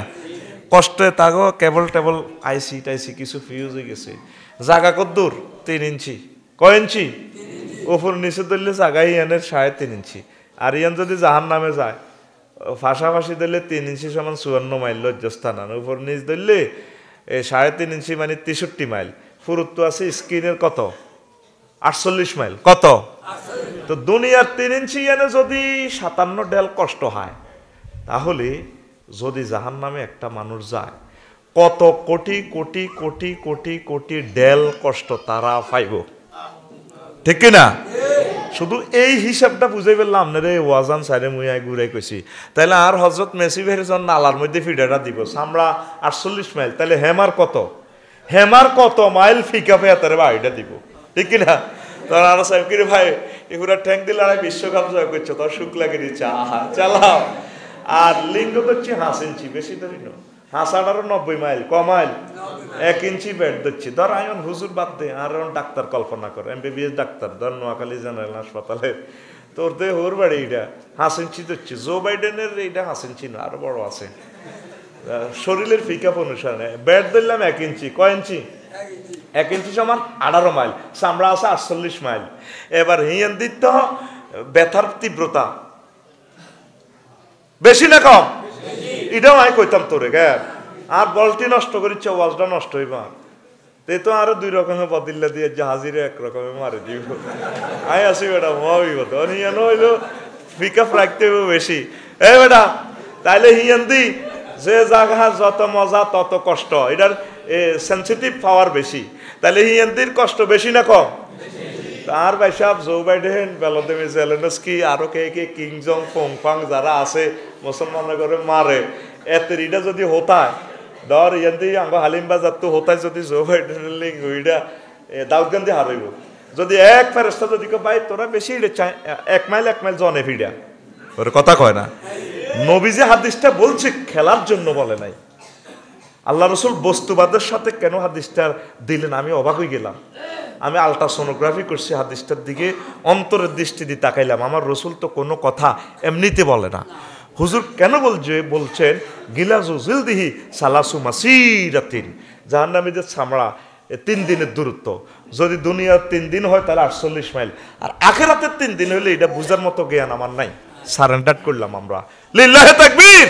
কষ্টে তাগো কেবল টেবল আইসি টাইসি কিছু ফিউজ হয়ে গেছে। জাগা কদ্দুর 3 ইঞ্চি। কয় ইঞ্চি? ওপর নিচে ধরলে জাগাই ইয়ানের 3.5 ইঞ্চি। আর ইয়ান যদি জাহান নামে যায় ফাঁসাফাঁসি ধরলে 3 ইঞ্চি সমান 54 মাইল লজ্জাস্থান। উপর নিচ ধরলে 3.5 ইঞ্চি মানে 63 মাইল। পুরুত্ব আছে স্ক্রিনের কত? 48 মাইল। কত? তো দুনিয়ার 3 ইঞ্চি ইয়ানে যদি 57 ডেল কষ্ট হয়, তাহলে যদি জাহান নামে একটা মানুষ যায় কত কোটি কোটি কোটি কোটি কোটি ডেল কষ্ট তারা পাইব, ঠিক কিনা? শুধু এই হিসাবটা বুঝে ফেললাম না রে, ওয়াজান সাইরে মুয়াই ঘুরাই কইছি। তাহলে আর হজরত মেসি ভাইয়ের জন্য নালার মধ্যে ফিডাটা দিব, আমরা 48 মাইল, তাহলে হেমার কত? হেমার কত মাইল ফিকা ফেয়া তারে বাড়িটা দিব, ঠিক কিনা? তোর আর সাহেব কিরে ভাই এগুলা ঠ্যাং দিলে আর বিশ্বকাপ জয় করছো, তোর সুখ লাগে দিচ্ছে, আহা চালাও। আর লিঙ্গ করছি 5 ইঞ্চি, বেশি ধরি না, 5 90 মাইল, ক মাইল? 1 ইঞ্চি বেড দিচ্ছি। ধর আয়ন হুজুর বাদ দে, আর ডাক্তার কল্পনা করে, MBBS ডাক্তার, ধর নোয়াখালী জেনারেল হাসপাতালে, তোর দে হোর বাড়ি এইটা 5 ইঞ্চি দিচ্ছি। জো বাইডেনের এইটা 5 ইঞ্চি না, আরো বড় আছে। শরীরের ফিকাপ অনুসারে বেড ধরলাম 1 ইঞ্চি। কয় ইঞ্চি? 1 ইঞ্চি সমান 18 মাইল। চামড়া আছে 48 মাইল। এবার হিয়ান দিত ব্যথার তীব্রতা বেশি না কম? এটাও আমি কইতাম তোরে গে, আর বলটি নষ্ট করিচ্ছে, ওয়াজটা নষ্ট হইবা। তে তো আরো 2 রকমের বদিল্লা দিয়ে জাহাজিরে 1 রকমের মারি দিব। আই আসি বেটা মহাবিপদ। হিয়ান হইল পিকআপ রাখতে হবে বেশি। এ বেটা তাইলে হিয়ান দি যে জায়গা যত মজা তত কষ্ট, এটার সেন্সিটিভ পাওয়ার বেশি। তাহলে হিয়ানদির কষ্ট বেশি না কম? তার ভাই সাহেব জো বাইডেন, ভ্লাদিমির জেলেনস্কি, আরো কে কে কিং জং ফং যারা আছে মুসলমানরা করে মারে, এতের এটা যদি হতায় ধর ইয়ান্দি আঙ্গ হালিম বাজার তো হতায়, যদি জো বাইডেনের লিঙ্ক ওইটা দাউদগঞ্জে হারাইব। যদি এক ফেরেস্তা যদি ভাই তোরা বেশি 1 মাইল জনে ফিডা ওর কথা কয় না। নবীজি হাদিসটা বলছে খেলার জন্য বলে নাই। আল্লাহ রসুল বস্তুবাদের সাথে কেন হাদিসটা দিলেন আমি অবাক হয়ে গেলাম। আমি আলট্রাসোনোগ্রাফি করছি, হাদিসটার দিকে অন্তরের দৃষ্টি দিয়ে তাকাইলাম। আমার রসুল তো কোনো কথা এমনিতে বলে না। হুজুর কেন বলছেন গিলাজু জিলদিহি সালাসু মাসিরাতিন, জাহান্নামীদের চামড়া 3 দিনের দূরত্ব। যদি দুনিয়ার 3 দিন হয় তাহলে 48 মাইল, আর আখেরাতের 3 দিন হলে এটা বুঝার মতো জ্ঞান আমার নাই। সারেন্ডার করলাম আমরা। লিল্লাহে তাকবীর।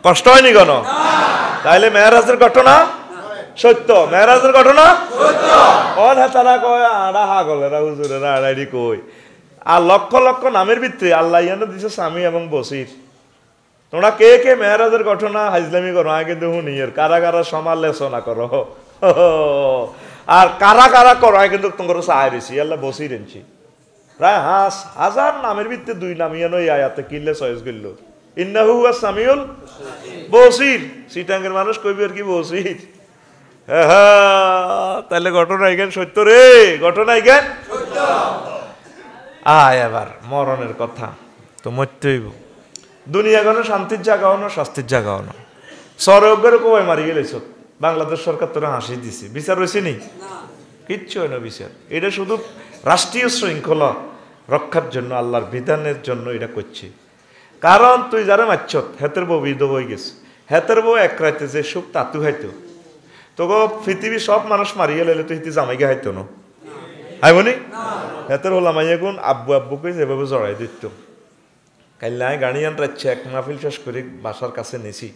কষ্ট হয়নি কেন? তাইলে মেরাজের ঘটনা সত্য, মেরাজের ঘটনা সত্য। কোন হাতারা কয় আড়া হাগলেরা হুজুরেরা আড়াইডি কই, আর লক্ষ লক্ষ নামের ভিতরে আল্লাহ ইয়ানো দিছে স্বামী এবং বসির। তোমরা কে কে মেরাজের ঘটনা হাইজলামি করো আগে দেখুন, ইয়ের কারা কারা সমালোচনা করো আর কারা কারা করো কিন্তু তোমার সাহায্য রয়েছি আল্লাহ বসির এনেছি। প্রায় হাজার নামের ভিতরে 2 নাম ইয়ানো এই আয়াতে কিনলে চয়েস করল, ইন্নাহু হুয়াস সামিউল বসির। সিটাঙ্গের মানুষ কইবে আর কি বসির। তাহলে ঘটনা এখান সত্য রে, ঘটনা এখান সত্য। এবার মরণের কথা তো মরতেইব। দুনিয়া গণ শান্তির জায়গাও না, শাস্তির জায়গাও না। সরকার কবে মারি গেলেছ, বাংলাদেশ সরকার তোরা হাসি দিছে, বিচার হয়েছে নি? কিচ্ছু হয় না বিচার। এটা শুধু রাষ্ট্রীয় শৃঙ্খলা রক্ষার জন্য, আল্লাহর বিধানের জন্য এটা করছে। কারণ তুই যারা মারছত হেতের বউ বিধব হয়ে গেছে, হেতের বউ এক রাইতে যে সুখ তাতু হাইতো তোকে পৃথিবী সব মানুষ মারিয়ে লাইলে তুই হিতে জামাইকে হাইতো না, হাইবনি? হেতের হলাম আইয়াগুন আব্বু আব্বুকে যেভাবে জড়াই দিত। কাল্লায় গাড়িয়ান রাখছে, এক মাহফিল শেষ করে বাসার কাছে নিছি।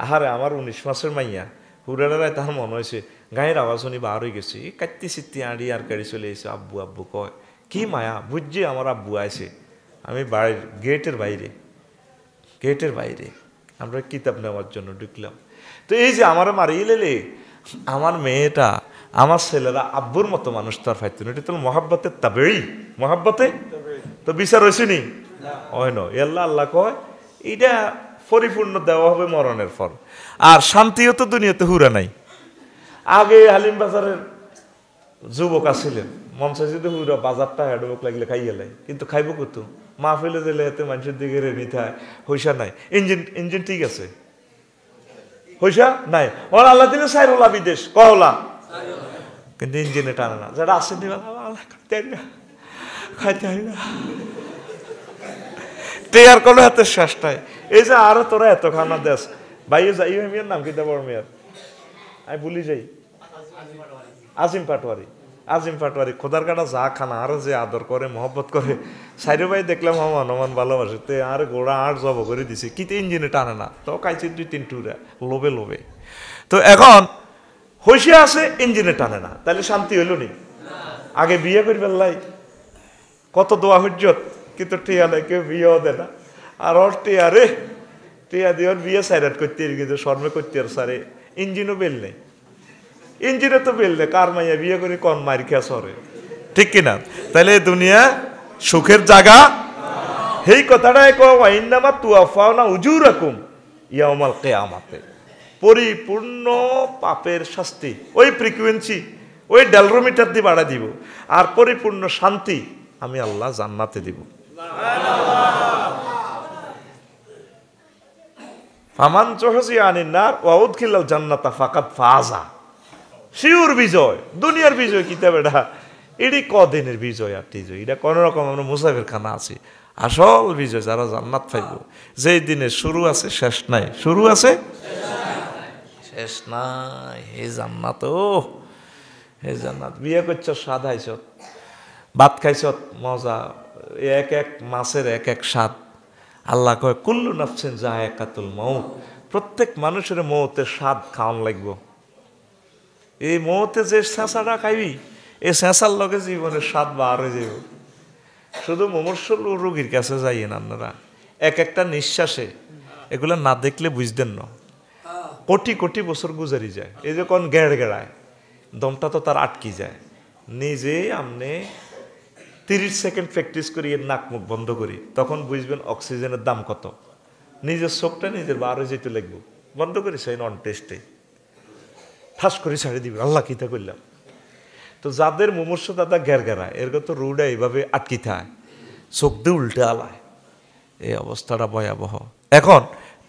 আহারে আমার 19 মাসের মাইয়া হুরারায় তাহার মনে হয়েছে গায়ের আওয়াজ শুনি বার হয়ে গেছে, কাটতি সিট্টি আড়ি আর গাড়ি চলে এসে আব্বু আব্বু কয়। কি মায়া বুঝছি আমার আব্বু আইছে। আমি বাড়ির গেটের বাইরে আমরা কিতাব নেওয়ার জন্য ঢুকলাম। তো এই যে আমার মারিয়ে লেলে আমার মেয়েটা আমার ছেলেরা আব্বুর মতো মানুষ তার ফাইতেন, এটা তো মহাব্বতের তাবেই, মহাব্বতে তো বিচার হয়েছে নি? হয় না। আল্লাহ কয় এটা পরিপূর্ণ দেওয়া হবে মরণের পর। আর শান্তিও তো দুনিয়াতে হুরা নাই। আগে হালিম বাজারের যুবক আসছিলেন, মন চাই যদি হুরা বাজারটা হেডবক লাগলে খাইয়ে লাই, কিন্তু খাইব কত? মাহফিলে দিলে এতে মানুষের দিকে রেনিতে হইসা নাই। ইঞ্জিন ঠিক আছে, হইসা নাই। ওর আল্লাহ দিলে সাইরোলা বিদেশ কহলা, কিন্তু ইঞ্জিনে টানে না। যারা আসেন খাইতে হয় না, টেয়ার করলো হাতের শেষটায়। এই যে আরো তোরা এত খানা দেশ ভাইয়ে যাই মেয়ের নাম কিতা বড় মেয়ের আমি ভুলি যাই, আজিম পাটোয়ারি খোদার কাটা যা খানা আর যে আদর করে মহব্বত করে। সাইরে ভাই দেখলাম হনুমান ভালোবাসে, তে আর গোড়া আর জব করে দিছে, কিন্তু ইঞ্জিনে টানে না। তো খাইছে 2-3 টুরা লোভে। তো এখন হইসে আছে ইঞ্জিনে টানে না, তাহলে শান্তি হইল নি? আগে বিয়ে করি বেল্লাই কত দোয়া হজ্জত, কিন্তু টিয়া নাই, কেউ বিয়েও দেয় না। আর ওর টিয়া দিয়ে ওর বিয়ে সাইরাট করতে কিন্তু শর্মে করতে আর সারে ইঞ্জিনও বেল নেই। ইঞ্জিনে তো বেল নেই, কার মাইয়া বিয়ে করে কন মারি খেয়া সরে, ঠিক কিনা? তাহলে দুনিয়া সুখের জায়গা। এই কথাটাই কইনামা তুয়াফাও না উজুর রকম ইয়াউমাল কিয়ামাতে, পরিপূর্ণ পাপের শাস্তি ওই ফ্রিকুয়েন্সি ওই ডেলরোমিটার দিয়ে বাড়া দিব, আর পরিপূর্ণ শান্তি আমি আল্লাহ জান্নাতে দিব। ফামান জুহজিয়া আনিন নার ওয়া উদখিলাল জান্নাতা ফাকাদ ফাজা। শিওর বিজয়, দুনিয়ার বিজয় কিতা বেটা, এটি কদিনের বিজয় আর টিজয়, এটা কোন রকম আমরা মুসাফির খানা আছি। আসল বিজয় যারা জান্নাত পাইব, যেই দিনে শুরু আছে শেষ নাই, শুরু আছে শেষ নাই। হে জান্নাত, হে জান্নাত। বিয়ে করছ, স্বাদ খাইছ, ভাত খাইছ মজা, এক এক মাছের এক এক স্বাদ। আল্লাহ কয় কুল্লু নাফসিন যায়কাতুল মউত, প্রত্যেক মানুষের মৌতের স্বাদ খাওয়ান লাগবো। এই মৌতে যে চেঁচাটা খাইবি, এই চেঁচার লগে জীবনের স্বাদ বার হয়ে যাব। শুধু মুমূর্ষ রোগীর কাছে যাইয়েন আপনারা, এক একটা নিঃশ্বাসে এগুলো না দেখলে বুঝতেন না, কোটি কোটি বছর গুজারি যায়। এই যে কোন গেড়ায় দমটা তো তার আটকি যায়। নিজে আমনে 30 সেকেন্ড প্র্যাকটিস করি, এর নাক মুখ বন্ধ করি, তখন বুঝবেন অক্সিজেনের দাম কত। নিজের চোখটা নিজের বার হয়ে যেতে লাগবো, বন্ধ করি সেই নন টেস্টে ঠাস করে ছাড়ে দিবে, আল্লাহ কিতা করলাম। তো যাদের মুমূর্ষ দাদা গেরগেরায়, এর তো রুডা এইভাবে আটকি থাকে, চোখ দিয়ে উল্টে আলায়, এই অবস্থাটা ভয়াবহ। এখন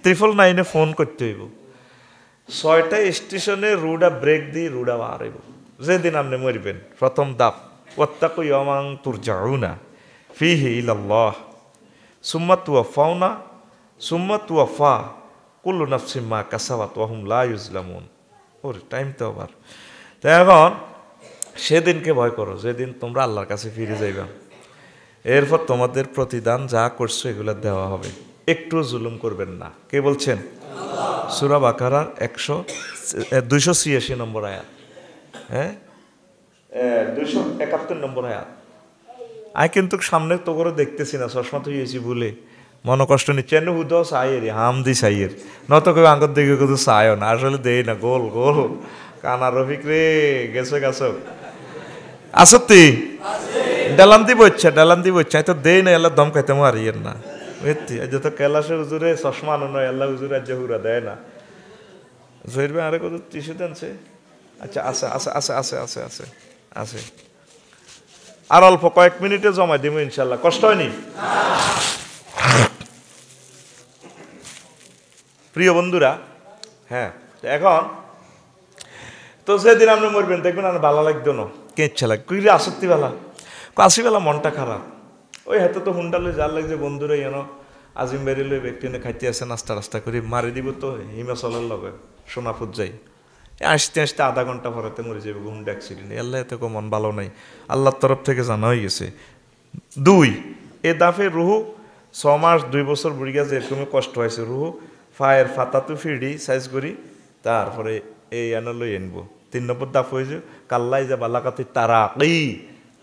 999 ফোন করতে হইব, 6টা স্টেশনে রুডা ব্রেক দিয়ে রুডা বার হইব। যেদিন আপনি মরবেন প্রথম দাপ, ওয়াত্তাকু ইয়াওমান তুরজাউনা ফীহি ইলাল্লাহ সুম্মা তুওয়াফা কুল্লু নাফসিন মা কাসাবাত ওয়া হুম লা ইউজলামুন। ওর টাইম তো আবার তো এখন সেদিনকে ভয় করো যেদিন তোমরা আল্লাহর কাছে ফিরে যাইবা, এরপর তোমাদের প্রতিদান যা করছো এগুলো দেওয়া হবে, একটু জুলুম করবেন না। কে বলছেন? সূরা বাকারার 286 নম্বর আয়াত, হ্যাঁ 271 নম্বর আয়াত। আমি কিন্তু সামনে তো করে দেখতেছি না, চশমা তো ইয়েছি বলে মনে কষ্ট নিচ্ছে, এনে হুদ চাইয়ের হাম দি চাইয়ের নত কেউ আঙ্গর দিকে কিন্তু চায়ও না, আসলে দেই না। গোল গোল কানা রফিক রে গেছে গেছ আসত্তি ডালান্তি বইচ্ছে তো দেই না, এল্লা দম খাইতে মারিয়ের না বুঝতি। আজ তো कैलाशे হুজুরে চশমা আনো নয়, আল্লাহ হুজুর আজ হুরা দেয় না। জহির ভাই আরে কত টিস্যু দেনছে? আচ্ছা আছে আছে আছে আছে আছে আছে আছে, আর অল্প কয়েক মিনিটে জমা দিব ইনশাল্লাহ, কষ্ট হয়নি? প্রিয় বন্ধুরা, হ্যাঁ এখন তো যেদিন আপনি মরবেন দেখবেন আর ভালো লাগতো না, কেঁচা লাগ কুইরে আসক্তি বেলা আসিবেলা মনটা খারাপ। ওই হাতে তো হুন্ডালে যার লাগছে বন্ধুরা এনো আজিম বেরি লই ব্যক্তি খাইতে আসে নাস্তা রাস্তা করে মারি দিব তো হিমাচলের লগে সোনাপুর যাই, আসতে আসতে আধা ঘন্টা পরেতে মরে যাবে হুন্ডা অ্যাক্সিডেন্ট। আল্লাহ এত মন ভালো নাই, আল্লাহর তরফ থেকে জানা হয়ে গেছে। 2 এ দাফে রুহু 6 মাস 2 বছর বুড়ি গেছে, এরকমই কষ্ট হয়েছে। রুহু ফায়ের ফাতাতু ফিডি সাইজ করি, তারপরে এই এনে লই আনবো। 3 নম্বর দাফ হয়েছে কাল্লাই যা বালাকাতি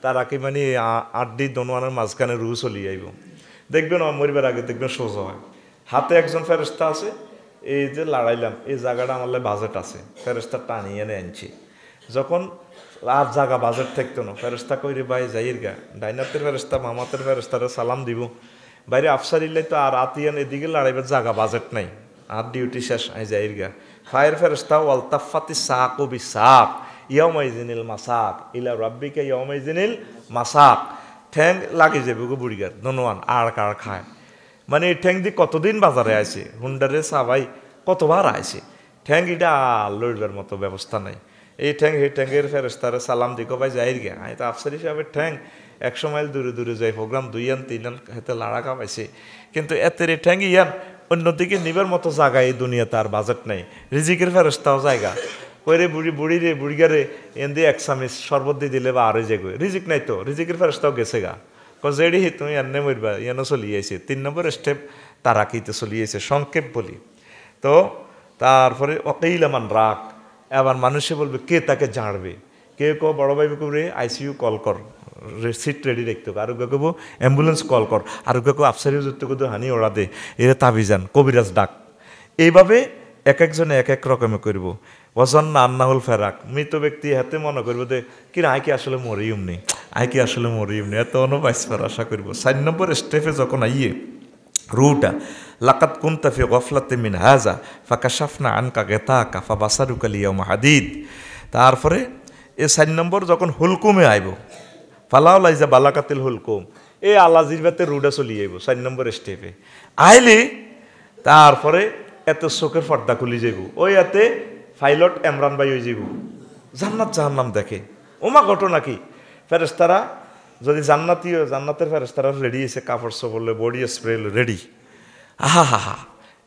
তারাকি মানে আড্ডি দোনোয়ানের মাঝখানে রুহু চলি আইব। দেখবেন মরিবার আগে দেখবেন সোজা হয়, হাতে একজন ফেরেস্তা আছে, এই যে লড়াইলাম এই জায়গাটা আমার বাজেট আছে, ফেরেস্তা টানিয়ে এনে আনছি। যখন আর জায়গা বাজেট থাকতো না, ফেরেস্তা কইরে ভাই যাইর গা ডাইনাতের ফেরেস্তা মামাতের ফেরেস্তারে সালাম দিব, বাইরে আফসার ইল্লাই তো আর আতিয়ান এদিকে লড়াইবার জায়গা বাজেট নাই, আর ডিউটি শেষ আই যাইর গা। ফায়ের ফেরেস্তা ওয়ালতাফাতি সাক ও বিসাক ইয়াউমাইজিনিল মাসাক ইলা রাব্বিকা ইয়াউমাইজিনিল মাসাক। ঠ্যাং লাগি যাবে গো বুড়িগার ধনওয়ান আর কার খায়, মানে এই ঠ্যাং দিয়ে কতদিন বাজারে আইছে, হুন্ডারে সাবাই কতবার আইছে, ঠ্যাং এটা লড়বার মতো ব্যবস্থা নাই। এই ঠ্যাং এই ঠ্যাংয়ের ফেরেস্তারে সালাম দিকে ভাই যাইর গে, আমি তো আফসার হিসাবের ঠ্যাং 100 মাইল দূরে দূরে যাই, প্রোগ্রাম 2 আন 3 আন হাতে লাড়া কামাইছে, কিন্তু এতের এই ঠ্যাং ইয়ান অন্যদিকে নিবার মতো জায়গা এই দুনিয়াতে আর বাজেট নাই। রিজিকের ফেরেস্তাও জায়গা কইরে বুড়িগারে এন দিয়ে 1 চামিচ শরবত দিয়ে দিলে বা আরে যেগো রিজিক নাই তো, রিজিকের ফেরেস্তাও গেছে গা যেড়ি তুমি এনে মরবা ইয়ানো চলিয়েছে। 3 নম্বর স্টেপ তারাকিতে চলিয়েছে, সংক্ষেপ বলি তো। তারপরে অকেইলামান রাগ, এবার মানুষে বলবে কে তাকে ঝাড়বে, কেউ বড় ভাই করে আইসিইউ কল কর, সিট রেডি রাখতে, আর কেউ অ্যাম্বুলেন্স কল কর, আর কেউ আফসারি যুক্ত হানি ওড়া দে, এরা তাবিজান কবিরাজ ডাক। এইভাবে এক একজনে এক এক রকমে করব। ওয়াজান্না আন্নাহুল ফেরাক, মৃত ব্যক্তি হাতে মনে করবো যে কি আই কি আসলে মরিউম নেই, এত অনুবাইসবার আশা করব। 4 নম্বর স্টেপে যখন আইয়ে রুটা লাকাত কুনতা ফি গফলাতি মিন হাযা ফাকাশাফনা আনকা গিতাকা ফাবাসারুকা লিয়াউমা হাদিদ। তারপরে এই 4 নম্বর যখন হুলকুমে আইব, ফালাও লাইজা বালাকাতিল হুলকুম, এই আলাজির বাতে রুডা চলি আইব 4 নম্বর স্টেপে আইলি। তারপরে এত চোখের পর্দা খুলি যাইব, ওই এতে পাইলট এমরান ভাই হয়ে যাইব, জান্নাত জাহান্নাম দেখে। ওমা ঘটনা কি, ফেরেস্তারা যদি জান্নাতের ফেরেস্তারা রেডি আছে, কাপড় চোপড় বডি স্প্রে রেডি। আহা হা হা।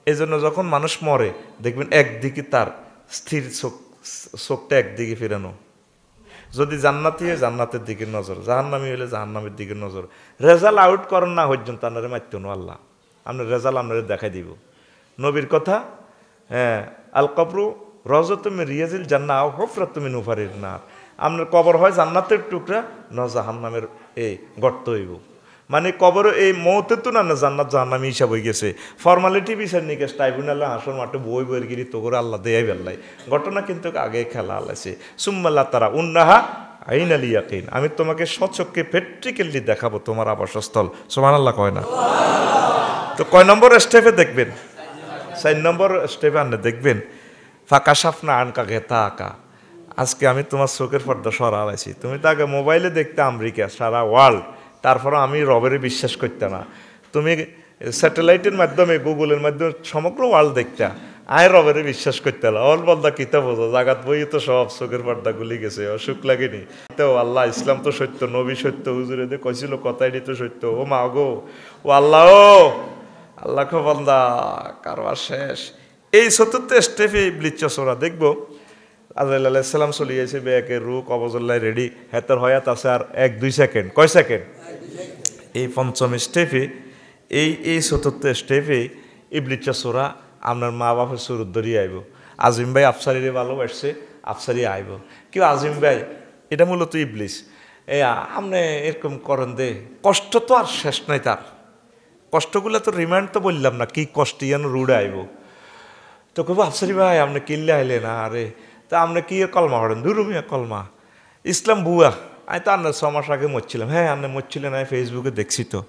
এই জন্য যখন মানুষ মরে দেখবেন একদিকে তার স্থির চোখটা একদিকে ফেরানো, যদি জান্নাতি হয় জান্নাতের দিকে নজর, জাহান্নামি হলে জাহান্নামের দিকে নজর। রেজাল্ট আউট করেন না পর্যন্ত আপনারা মারত না আল্লাহ, আপনার রেজাল্ট আপনারা দেখাই দিব। নবীর কথা, হ্যাঁ আল কবরু রজতুমি রিয়াজিল জান্নাহ আও হুফরাতুমি নুফারির নার, আপনার কবর হয় জান্নাতের টুকরা ন জাহান্নামের এই গর্ত হইব। মানে কবর এই মৌতে তো না জান্নাত জাহান্নামি হিসাব হয়ে গেছে, ফর্মালিটি বিচার নিকেশ ট্রাইব্যুনালে হাসর মাঠে বইয়ের গিরি তো করে আল্লাহ দেয় বেল্লাই। ঘটনা কিন্তু আগে খেলা আলাইছে। সুম্মাল্লাহ তারা উন্নাহা আইন আলী ইয়াকিন, আমি তোমাকে সচক্ষে প্র্যাকটিক্যালি দেখাবো তোমার আবাসস্থল। সুবহানাল্লাহ কয় না? তো কয় নম্বর স্টেপে দেখবেন? 4 নম্বর স্টেপে আনলে দেখবেন ফাকাশাফনা আনকা গিতাকা, আজকে আমি তোমার চোখের পর্দা সরালাইছি। তুমি তো আগে মোবাইলে দেখতে আমেরিকা সারা ওয়ার্ল্ড, তারপরে আমি রবের বিশ্বাস করতে না, তুমি স্যাটেলাইটের মাধ্যমে গুগলের মাধ্যমে সমগ্র ওয়ার্ল্ড দেখতে, আয় রবের বিশ্বাস করতে না। অল বলদা কিতা বোঝো, জাগাত বই তো সব চোখের পর্দা গুলি গেছে, অসুখ লাগেনি তো। আল্লাহ ইসলাম তো সত্য, নবী সত্য, হুজুরে দে কইছিল কথাই তো সত্য। ও মা গো, ও আল্লাহ, ও আল্লাহ বন্দা কারবার শেষ। এই চতুর্থ স্টেপে ইবলিস চোরা দেখবো আজরাইল আলাইহিস সালাম চলে গেছে বেকে রু কবজল্লাই রেডি হেতর হয়াত আছে আর 1-2 সেকেন্ড কয় সেকেন্ড এই পঞ্চম স্টেপে এই চতুর্থ স্টেপে ইবলিসা সোরা আপনার মা বাপের সুরত ধরিয়ে আইব আজিম ভাই আফসারিরে ভালোবাসছে আফসারি আইব কেউ আজিম ভাই এটা মূলত ইবলিস আপনি এরকম করেন দে কষ্ট তো আর শেষ নাই তার কষ্টগুলো তো রিমান্ড তো বললাম না কি কষ্ট যেন রুড়ে আইব তো কব আফসারি ভাই আপনি কিনলে আইলে না আরে তা আপনি কি কলমা পড়েন দুরুমিয়া কলমা ইসলাম বুয়া আমি তো আপনার 6 মাস আগে মরছিলাম হ্যাঁ আপনি মরছিলেন আমি ফেসবুকে দেখছি তো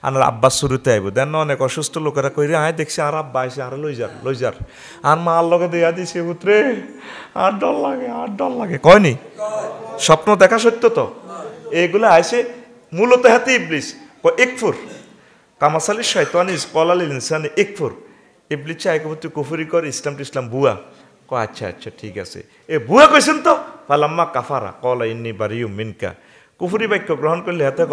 আপনার আব্বার শুরুতে আইব দেন না অনেক অসুস্থ লোকেরা কইরে আমি দেখছি আর আব্বা আইসে আর লই যার আর মার লগে দেয়া দিছে পুত্রে আর ডর লাগে কয়নি স্বপ্ন দেখা সত্য তো এগুলো আইসে মূলত হাতে ইবলিস একফুর কামাসালি শয়তানি কলালিল ইনসানি একফুর ইবলিস চাই তুই কুফরি কর ইসলাম বুয়া আচ্ছা ঠিক আছে এ বুয়া কইছেন তো ফালাম্মা কাফারা কলা ইন্নি বারিউ মিনকা কুফরি বাক্য গ্রহণ করলে হাতে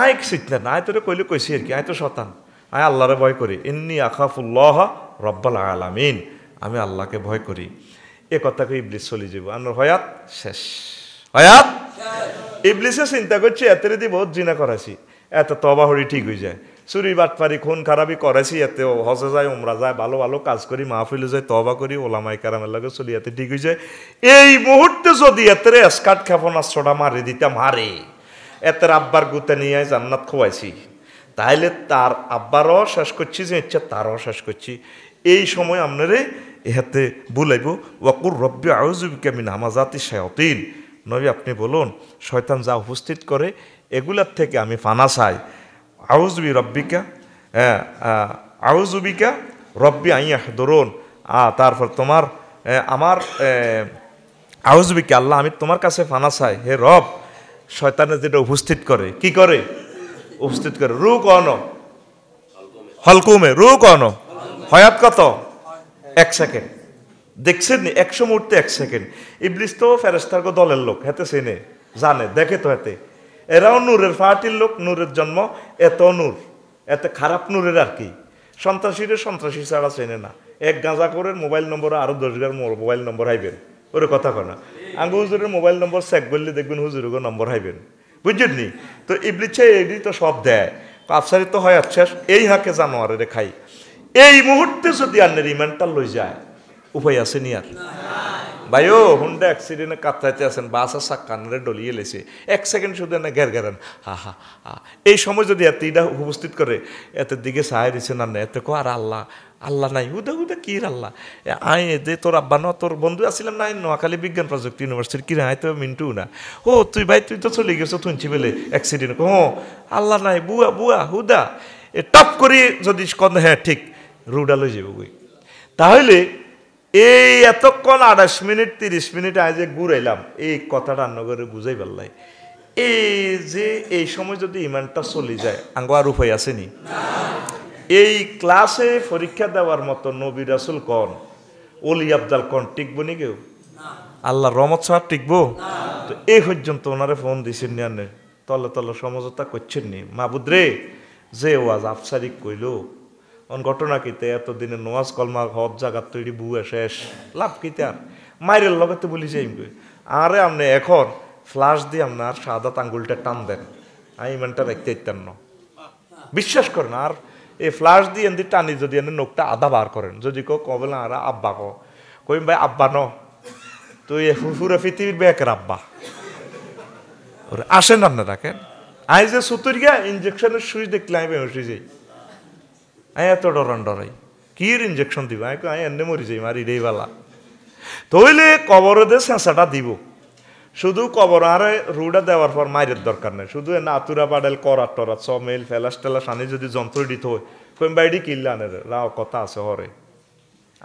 আয় শিখনা না আয় তোরে কইলে কইছি আর কি আয় তো শতান আয় আল্লাহরে ভয় করি ইন্নি আখাফুল্লাহ রব্বাল আলামিন আমি আল্লাহকে ভয় করি এ কথাকে ইবলিস চলে যাব আমার হয়াত শেষ হয়াত ইবলিসে চিন্তা করছি এতেরে দিয়ে বহুত জিনা করাছি এত তবা হরি ঠিক হয়ে যায় চুরি বাটপারি খুন খারাপি করেছি এতে হজে যায় উমরা যায় ভালো কাজ করি মাহফিলে যায় তবা করি ওলামাই কারামের লাগে চলি এতে ঠিক হয়ে যায় এই মুহূর্তে যদি এতেরে স্কার্ট ক্ষেপণাস্ত্রটা মারি দিতাম হারে এতের আব্বার গুতে নিয়ে জান্নাত খোয়াইছি তাইলে তার আব্বারও শেষ করছি যে ইচ্ছা তারও শেষ করছি এই সময় আপনারে এহাতে বুলাইব ওয়াকুর রব্বি আউযু বিকা মিন হামাযাতি শায়াতিন নবী আপনি বলুন শয়তান যা উপস্থিত করে এগুলার থেকে আমি ফানা চাই আউযুবি রব্বিকা আউযুবিকা রব্বি আইয়াহদুরুন তারপর তোমার আমার আউযুবিকা আল্লাহ আমি তোমার কাছে ফানা চাই হে রব শয়তানে যেটা উপস্থিত করে কি করে উপস্থিত করে রু কন হলকুমে রু কন হয়াত কত 1 সেকেন্ড দেখছেন 100 মুহূর্তে 1 সেকেন্ড ইবলিস তো ফেরেশতার দলের লোক হেতে চেনে জানে দেখে তো হেতে এরাও নূরের ফাটির লোক নূরের জন্ম এত নূর এত খারাপ নূরের আর কি সন্ত্রাসী ছাড়া চেনে না এক গাঁজা করে মোবাইল নম্বরে আরো 10 মোবাইল নম্বর হাইবেন ওরে কথা কয় না আঙ্গু হুজুরের মোবাইল নম্বর চেক করলে দেখবেন হুজুরের নম্বর হাইবেন বুঝছেন নি তো ইবলিসে এডি তো সব দেয় আফসারি তো হয় আচ্ছা এই হাঁকে জানোয়ারে খাই এই মুহূর্তে যদি আন্নের রিমান্ডটা লই যায় উপায় আছে নি আর ভাইও হুন্ডা অ্যাক্সিডেন্টে কাতরাইতে আছেন বাস আর সাক্কানরে ডলিয়ে লেছে 1 সেকেন্ড শুধু না গেরান হা এই সময় যদি এতটা উপস্থিত করে এতের দিকে সাহায্য দিচ্ছে না এতে কো আর আল্লাহ নাই হুদা কি আল্লাহ আই যে তোর আব্বা ন তোর বন্ধু আসছিলাম না নোয়াখালী বিজ্ঞান প্রযুক্তি ইউনিভার্সিটি কি আয় তো মিন্টু না ও তুই ভাই তুই তো চলে গেছো তুনছি বেলে অ্যাক্সিডেন্ট আল্লাহ নাই বুয়া হুদা এ টপ করি যদি হ্যাঁ ঠিক রুডা লই যাব তাহলে এই এতক্ষণ 28 মিনিট 30 মিনিট আজ যে ঘুরাইলাম এই কথাটা রান্নাঘরে বুঝাই পারলাই এই যে এই সময় যদি ইমানটা চলে যায় আঙ্গ আর উপায় আসেনি এই ক্লাসে পরীক্ষা দেওয়ার মতো নবী রাসূল কন ওলি আবদাল কন টিকবো নি কেউ আল্লাহ রহমত সাহেব টিকবো তো এই পর্যন্ত ওনারে ফোন দিছেন নি আনে তলে সমঝোতা করছেন নি মাহবুদ রে যে ওয়াজ আফসারি কইলো ঘটনা কিতে এতদিনে নোয়াজ কলমা হজ জায়গা তৈরি বুয়া শেষ লাভ কিতে আর মাইরের লগতে বলি যাই আরে আপনি এখন ফ্লাশ দিয়ে আপনার সাদা আঙ্গুলটা টান দেন আমি ইমানটা রাখতে ইত্যান না বিশ্বাস করেন আর এই ফ্লাশ দিয়ে এমনি টানি যদি এনে নোকটা আধা বার করেন যদি কবে না আর আব্বা কইম ভাই আব্বা ন তুই পুরো পৃথিবীর বেকের আব্বা আসেন আপনারা কেন আই যে সুতুর গিয়া ইঞ্জেকশনের সুইচ দেখলে আমি বেমসি যাই এত ডরাই কির ইঞ্জেকশন দিব আমি এনে মরি যাই মারি রে বালা তইলে কবরে দে চেঁচাটা দিব শুধু কবর আরে রুডা দেওয়ার পর মাইরের দরকার নেই শুধু এনে আতুরা বাডেল করাত টরাত সমেল ফেলাস টেলাস আনি যদি যন্ত্র দিত হয় কইম বাইডি কিল্লা আনে রাও কথা আছে হরে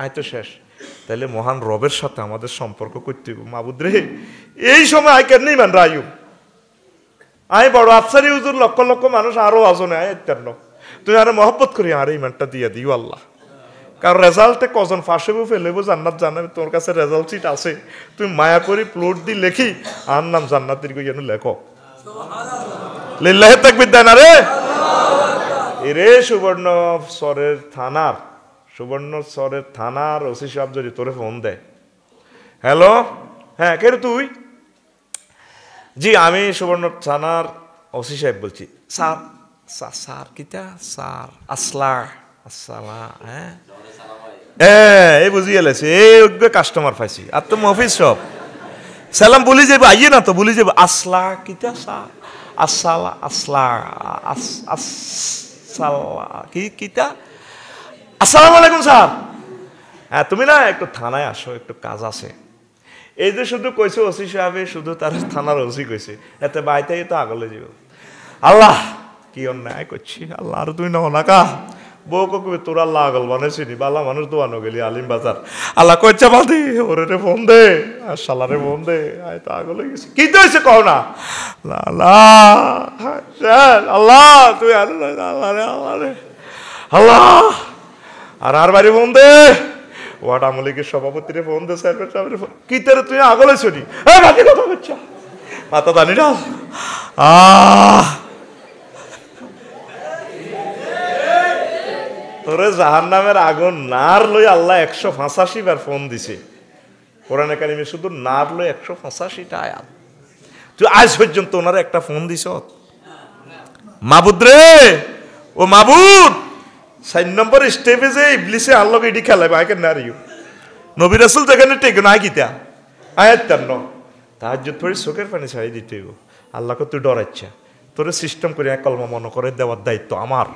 আই তো শেষ তাহলে মহান রবের সাথে আমাদের সম্পর্ক করতে হইব মাহবুদ রে এই সময় আই কেন ইমান রায়ু আই বড় আফসারি হুজুর লক্ষ মানুষ আরো আজনে আয় ইত্যান্ন তুই আরে মহব্বত করি আরে ইমানটা দিয়ে দিও আল্লাহ কারণ রেজাল্টে কজন ফাঁসেবো ফেলেবো জান্নাত জানাবে তোর কাছে রেজাল্ট সিট আছে তুই মায়া করি প্লট দি লেখি আর নাম জান্নাতের কই যেন লেখো লিল্লাহি তাকবীর দেন রে এরে সুবর্ণ সরের থানার ওসি সাহেব যদি তোরে ফোন দেয় হ্যালো, হ্যাঁ কে রে তুই? জি আমি সুবর্ণ থানার ওসি সাহেব বলছি। স্যার স্যার কিতা স্যার আসলা হ্যাঁ এই বুঝি এলেছে এই কাস্টমার পাইছি আর তো অফিস সব সালাম বলি যাবো আইয়ে না তো বলি যাবো আসলা কিতা স্যার আসলা কি কিতা আসসালামু আলাইকুম স্যার। হ্যাঁ তুমি না একটু থানায় আসো, একটু কাজ আছে। এই যে শুধু কইছে ওসি সাহেব, শুধু তার থানার ওসি কইছে, এতে বাইতে তো আগলে যাব। আল্লাহ কি অন্যায় করছি আল্লাহ, আর তুই নাও না কা বউ কবে তোর আল্লাহ আগল বানাইছিনি, বালা মানুষ দোয়ানো গেলি আলিম বাজার আল্লাহ কইছে বাদি ওরে রে ফোন দে আর শালারে ফোন দে, আয় তো আগলে গেছি। কি তো হয়েছে কও না আল্লাহ তুই আল্লাহ রে আল্লাহ আর বাড়ি ফোন দে, ওয়ার্ড আমলে কি সভাপতিরে ফোন দে, স্যারের সাহেবের ফোন। কি তোর তুই আগলে শুনি বাকি কথা বলছ মাথা জানি না। তোরে জাহান্নামের আগুন নার লই আল্লাহ 185 বার ফোন দিছে। কোরআনে কারিমে শুধু নার লই 185টা আয়াত। তুই আজ পর্যন্ত ওনার একটা ফোন দিছ? মাবুদ রে ও মাবুদ, 4 নম্বর স্টেপে যে ইবলিসে আল্লাহ ইডি খেলাবে আই ক্যান নার ইউ। নবী রাসূল যেখানে টেকে না কিতা আয়াত 53 তাহাজ্জুদ পড়ে চোখের পানি ছাড়িয়ে দিতে হইব। আল্লাহকে তুই ডরাচ্ছা, তোরে সিস্টেম করে এক কলমা মনে করে দেওয়ার দায়িত্ব আমার।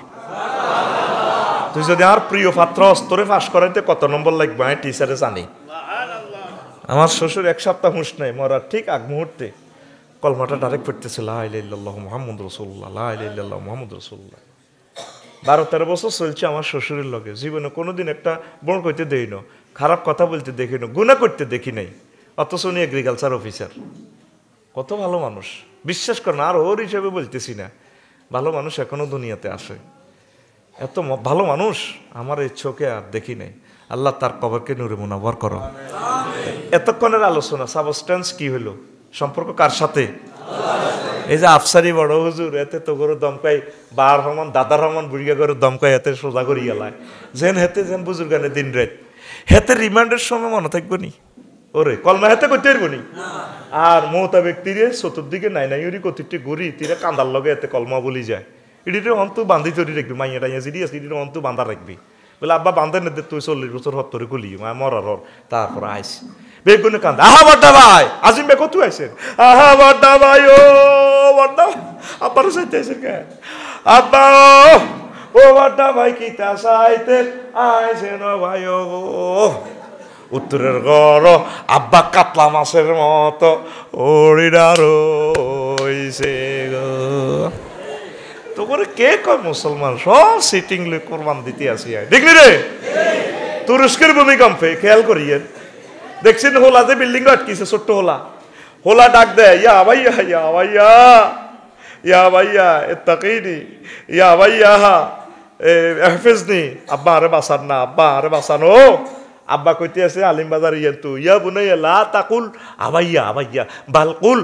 তুই যদি আর প্রিয় পাত্র তোরে পাস করাইতে কত নম্বর লাগবে আমি টিচারে জানি। আমার শ্বশুর 1 সপ্তাহ হুঁশ নাই, মরার ঠিক আগ মুহূর্তে কলমাটা ডাইরেক্ট পড়তেছে লা ইলাহা ইল্লাল্লাহু মুহাম্মাদুর রাসূলুল্লাহ, লা ইলাহা ইল্লাল্লাহু মুহাম্মাদুর রাসূলুল্লাহ। 12-13 বছর চলছে আমার শ্বশুরের লগে, জীবনে কোনোদিন একটা বড় কইতে দেই না, খারাপ কথা বলতে দেখি না, গুনাহ করতে দেখি নাই। অথচ উনি এগ্রিকালচার অফিসার, কত ভালো মানুষ বিশ্বাস করেন। আর ওর হিসেবে বলতেছি না, ভালো মানুষ এখনো দুনিয়াতে আসে। এত ভালো মানুষ আমার এই চোখে আর দেখি নাই। আল্লাহ তার কবরকে নূরে মুনাওয়ার করো। এতক্ষণের আলোচনা সাবস্টেন্স কি হলো? সম্পর্ক কার সাথে? এই যে আফসারি বড় হুজুর এতে তো গরু দমকাই, বার রহমান দাদার রহমান বুড়িয়া গরু দমকাই এতে সোজা করি গেলায় যেন হেতে যেন বুজুর্গানে দিন রাত হেতে রিমান্ডের সময় মনে থাকবো নি, ওরে কলমা হেতে করতে পারবো নি। আর মৌতা ব্যক্তিরে চতুর্দিকে নাই নাই ওরি কতিটি গড়ি তীরে কান্দার লগে এতে কলমা বলি যায়। এটিতে অন্তু বান্ধি তৈরি রাখবি, মাইয়া টাইয়া যদি আছে এটিতে অন্তু বান্ধা রাখবি। বলে আব্বা বান্ধে না দে তুই 40 বছর হত্তরে গলি মরার হর। তারপর আইস বেগুনে কান্দা, আহা বড্ডা ভাই আজিম বে কত আইসেন, আহা বড্ডা ভাই ও বড্ডা আব্বার সাইতে আইসেন কে আব্বা ও বড্ডা ভাই কি তা সাইতে আইসেন ভাই ও। উত্তরের ঘর আব্বা কাতলা মাছের মতো ওড়িডার হইছে গো। তোরে কে কয় মুসলমান সব সিটিং লই কোরবান দিতে আসি দেখলি রে। তুরস্কের ভূমিকম্পে খেয়াল করিয়েন দেখছেন হোলা যে বিল্ডিং আটকিছে, ছোট্ট হোলা ডাক দেয় ইয়া ভাইয়া ইয়া ভাইয়া ইয়া ভাইয়া ইত্তাকিনি ইয়া ভাইয়া হেফেজনি, আব্বা আরে বাঁচান না, আব্বা আরে বাঁচানো। আব্বা কইতে আছে আলিম বাজার ইয়া তু ইয়া বুনাইয়া লা তাকুল আবাইয়া আবাইয়া বালকুল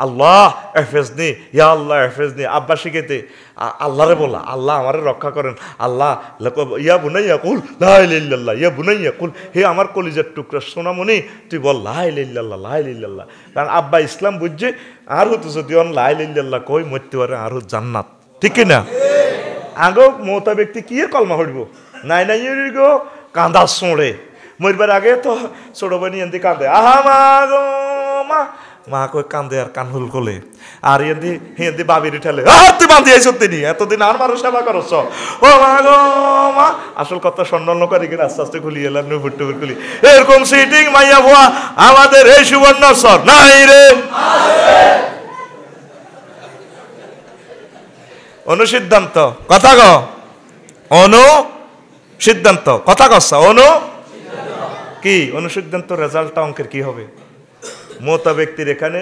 আল্লাহ হেফেজনি ইয়া আল্লাহ হেফেজনি। আব্বা শিখেতে আল্লাহরে বলা আল্লাহ আমারে রক্ষা করেন, আল্লাহ ইয়া বুনাইয়া কুল লা ইলাহা ইল্লাল্লাহ ইয়া বুনাইয়া কুল, হে আমার কলিজার টুকরা সোনামণি তুই বল লা ইলাহা ইল্লাল্লাহ লা ইলাহা ইল্লাল্লাহ। কারণ আব্বা ইসলাম বুঝছে আর হতো যদি অন লা ইলাহা ইল্লাল্লাহ কই মরতে পারে আর জান্নাত, ঠিক না? আগো মৌতা ব্যক্তি কি কলমা হইব নাই নাই গো কান্দা সোঁড়ে মরবার আগে তো ছোট বানি এনদি কান্দে আহা মা গো মা, মা কই কান্দে আর কানহুল কোলে আর এনদি হেন্দি বাবির ঠেলে আর তুই বান্ধি আইছ তিনি এতদিন আর মানুষ সেবা করছ ও মা গো মা। আসল কথা সন্ন্যান্য করে গিয়ে আস্তে আস্তে খুলি এলাম নুপুর টুপুর খুলি এরকম সিটিং মাইয়া ভুয়া আমাদের এই সুবর্ণ সর নাই রে। অনুসিদ্ধান্ত কথা গো অনু সিদ্ধান্ত কথা কসা অনু কি অনুসিদ্ধান্ত রেজাল্টটা অঙ্কের কি হবে? মোতা ব্যক্তির এখানে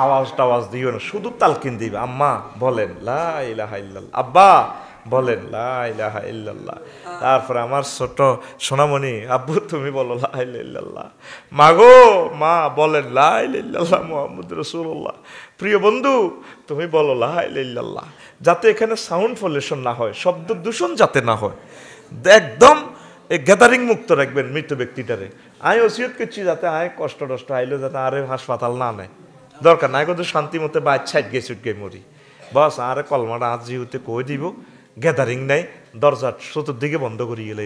আওয়াজ টাওয়াজ দিও না, শুধু তালকিন দিবে আম্মা বলেন লা ইলাহা ইল্লাল্লাহ, আব্বা বলেন লা ইলাহা ইল্লাল্লাহ। তারপরে আমার ছোট সোনামণি আব্বু তুমি বলো লা ইলাহা ইল্লাল্লাহ, মাগো মা বলেন লা ইলাহা ইল্লাল্লাহ মুহাম্মাদুর রাসূলুল্লাহ। প্রিয় বন্ধু তুমি বলো লা ইলাহা ইল্লাল্লাহ, যাতে এখানে সাউন্ড পলিউশন না হয়, শব্দ দূষণ যাতে না হয়, একদম এই গ্যাদারিং মুক্ত রাখবেন মৃত ব্যক্তিটারে। আমি ওসিয়ত করছি যাতে আয় কষ্ট টষ্ট আইলে যাতে আরে হাসপাতাল না নেয়, দরকার নাই কিন্তু শান্তি মতে বা ছাইট গে ছুট গে মরি, বস আরে কলমাটা আজ জিহুতে কই দিব, গ্যাদারিং নাই, দরজা চতুর্দিকে বন্ধ করি গেলে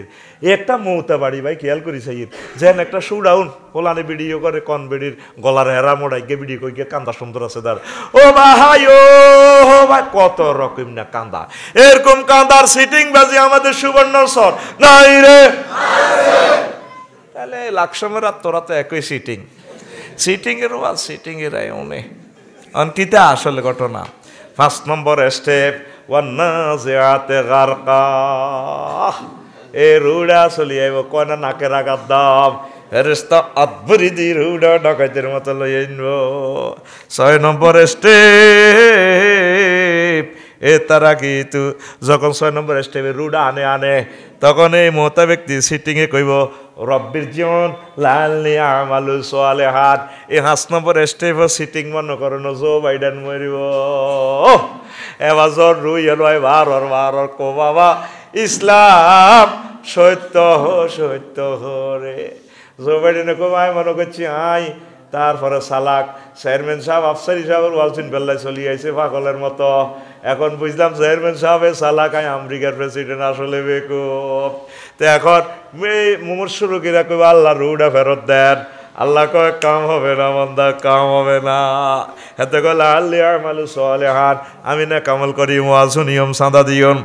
একটা মৌতা বাড়ি ভাই খেয়াল করি সাইয়ের যেন একটা শুডাউন পোলানে ভিডিও করে কন বেড়ির গলার হেরা মোড়াই গে ভিডিও কই গিয়ে কান্দা সুন্দর আছে তার, ও ভাই ও ভাই কত রকম না কান্দা, এরকম কান্দার সিটিং বাজি আমাদের সুবর্ণ সর নাই রে। তাহলে লাকসমের আর তোরা তো একই সিটিং, সিটিং এর ওয়াজ সিটিং এর অনে অনকিতা আসলে ঘটনা। 5 নম্বর স্টেপ ওয়ান্নাজিআতে গারকা, এ রুড়া চলি আইব কয়না নাকের আঘাত দাম ফেরেশতা আদবরি দি রুড়া ডাকাইতের মতো লই আইনব। 6 নম্বর স্টেপ এ তারা কিন্তু যখন 6 নম্বর স্টেপে রুডা আনে তখন এই মহতা ব্যক্তি সিটিংয়ে কইব রব্বির জীবন লালনি আমালু সোয়ালে হাত। এই 5 নম্বর স্টেপ সিটিং মনে করেন জো বাইডেন মরিব এবার রুই এলয় বারর কো বাবা ইসলাম সত্য রে। জো বাইডেনে কো ভাই মনে করছি আই, তারপরে সালাক চেয়ারম্যান সাহেব আফসারি সাহেবের ওয়ালসিন বেল্লায় চলি আইছে পাগলের মতো। এখন বুঝলাম চেয়ারম্যান সাহেবের সালাক আই আমেরিকার প্রেসিডেন্ট আসলে বেকুব। তো এখন মুমূর্ষু রোগীরা কই আল্লাহ রুডা ফেরত দেন, আল্লাহ কয় কাম হবে না মন্দা কাম হবে না, হেতে কল আল্লি আমালু সালিহাত, আমি না কামল করি ওয়াজু নিয়ম সাদা দিয়ন।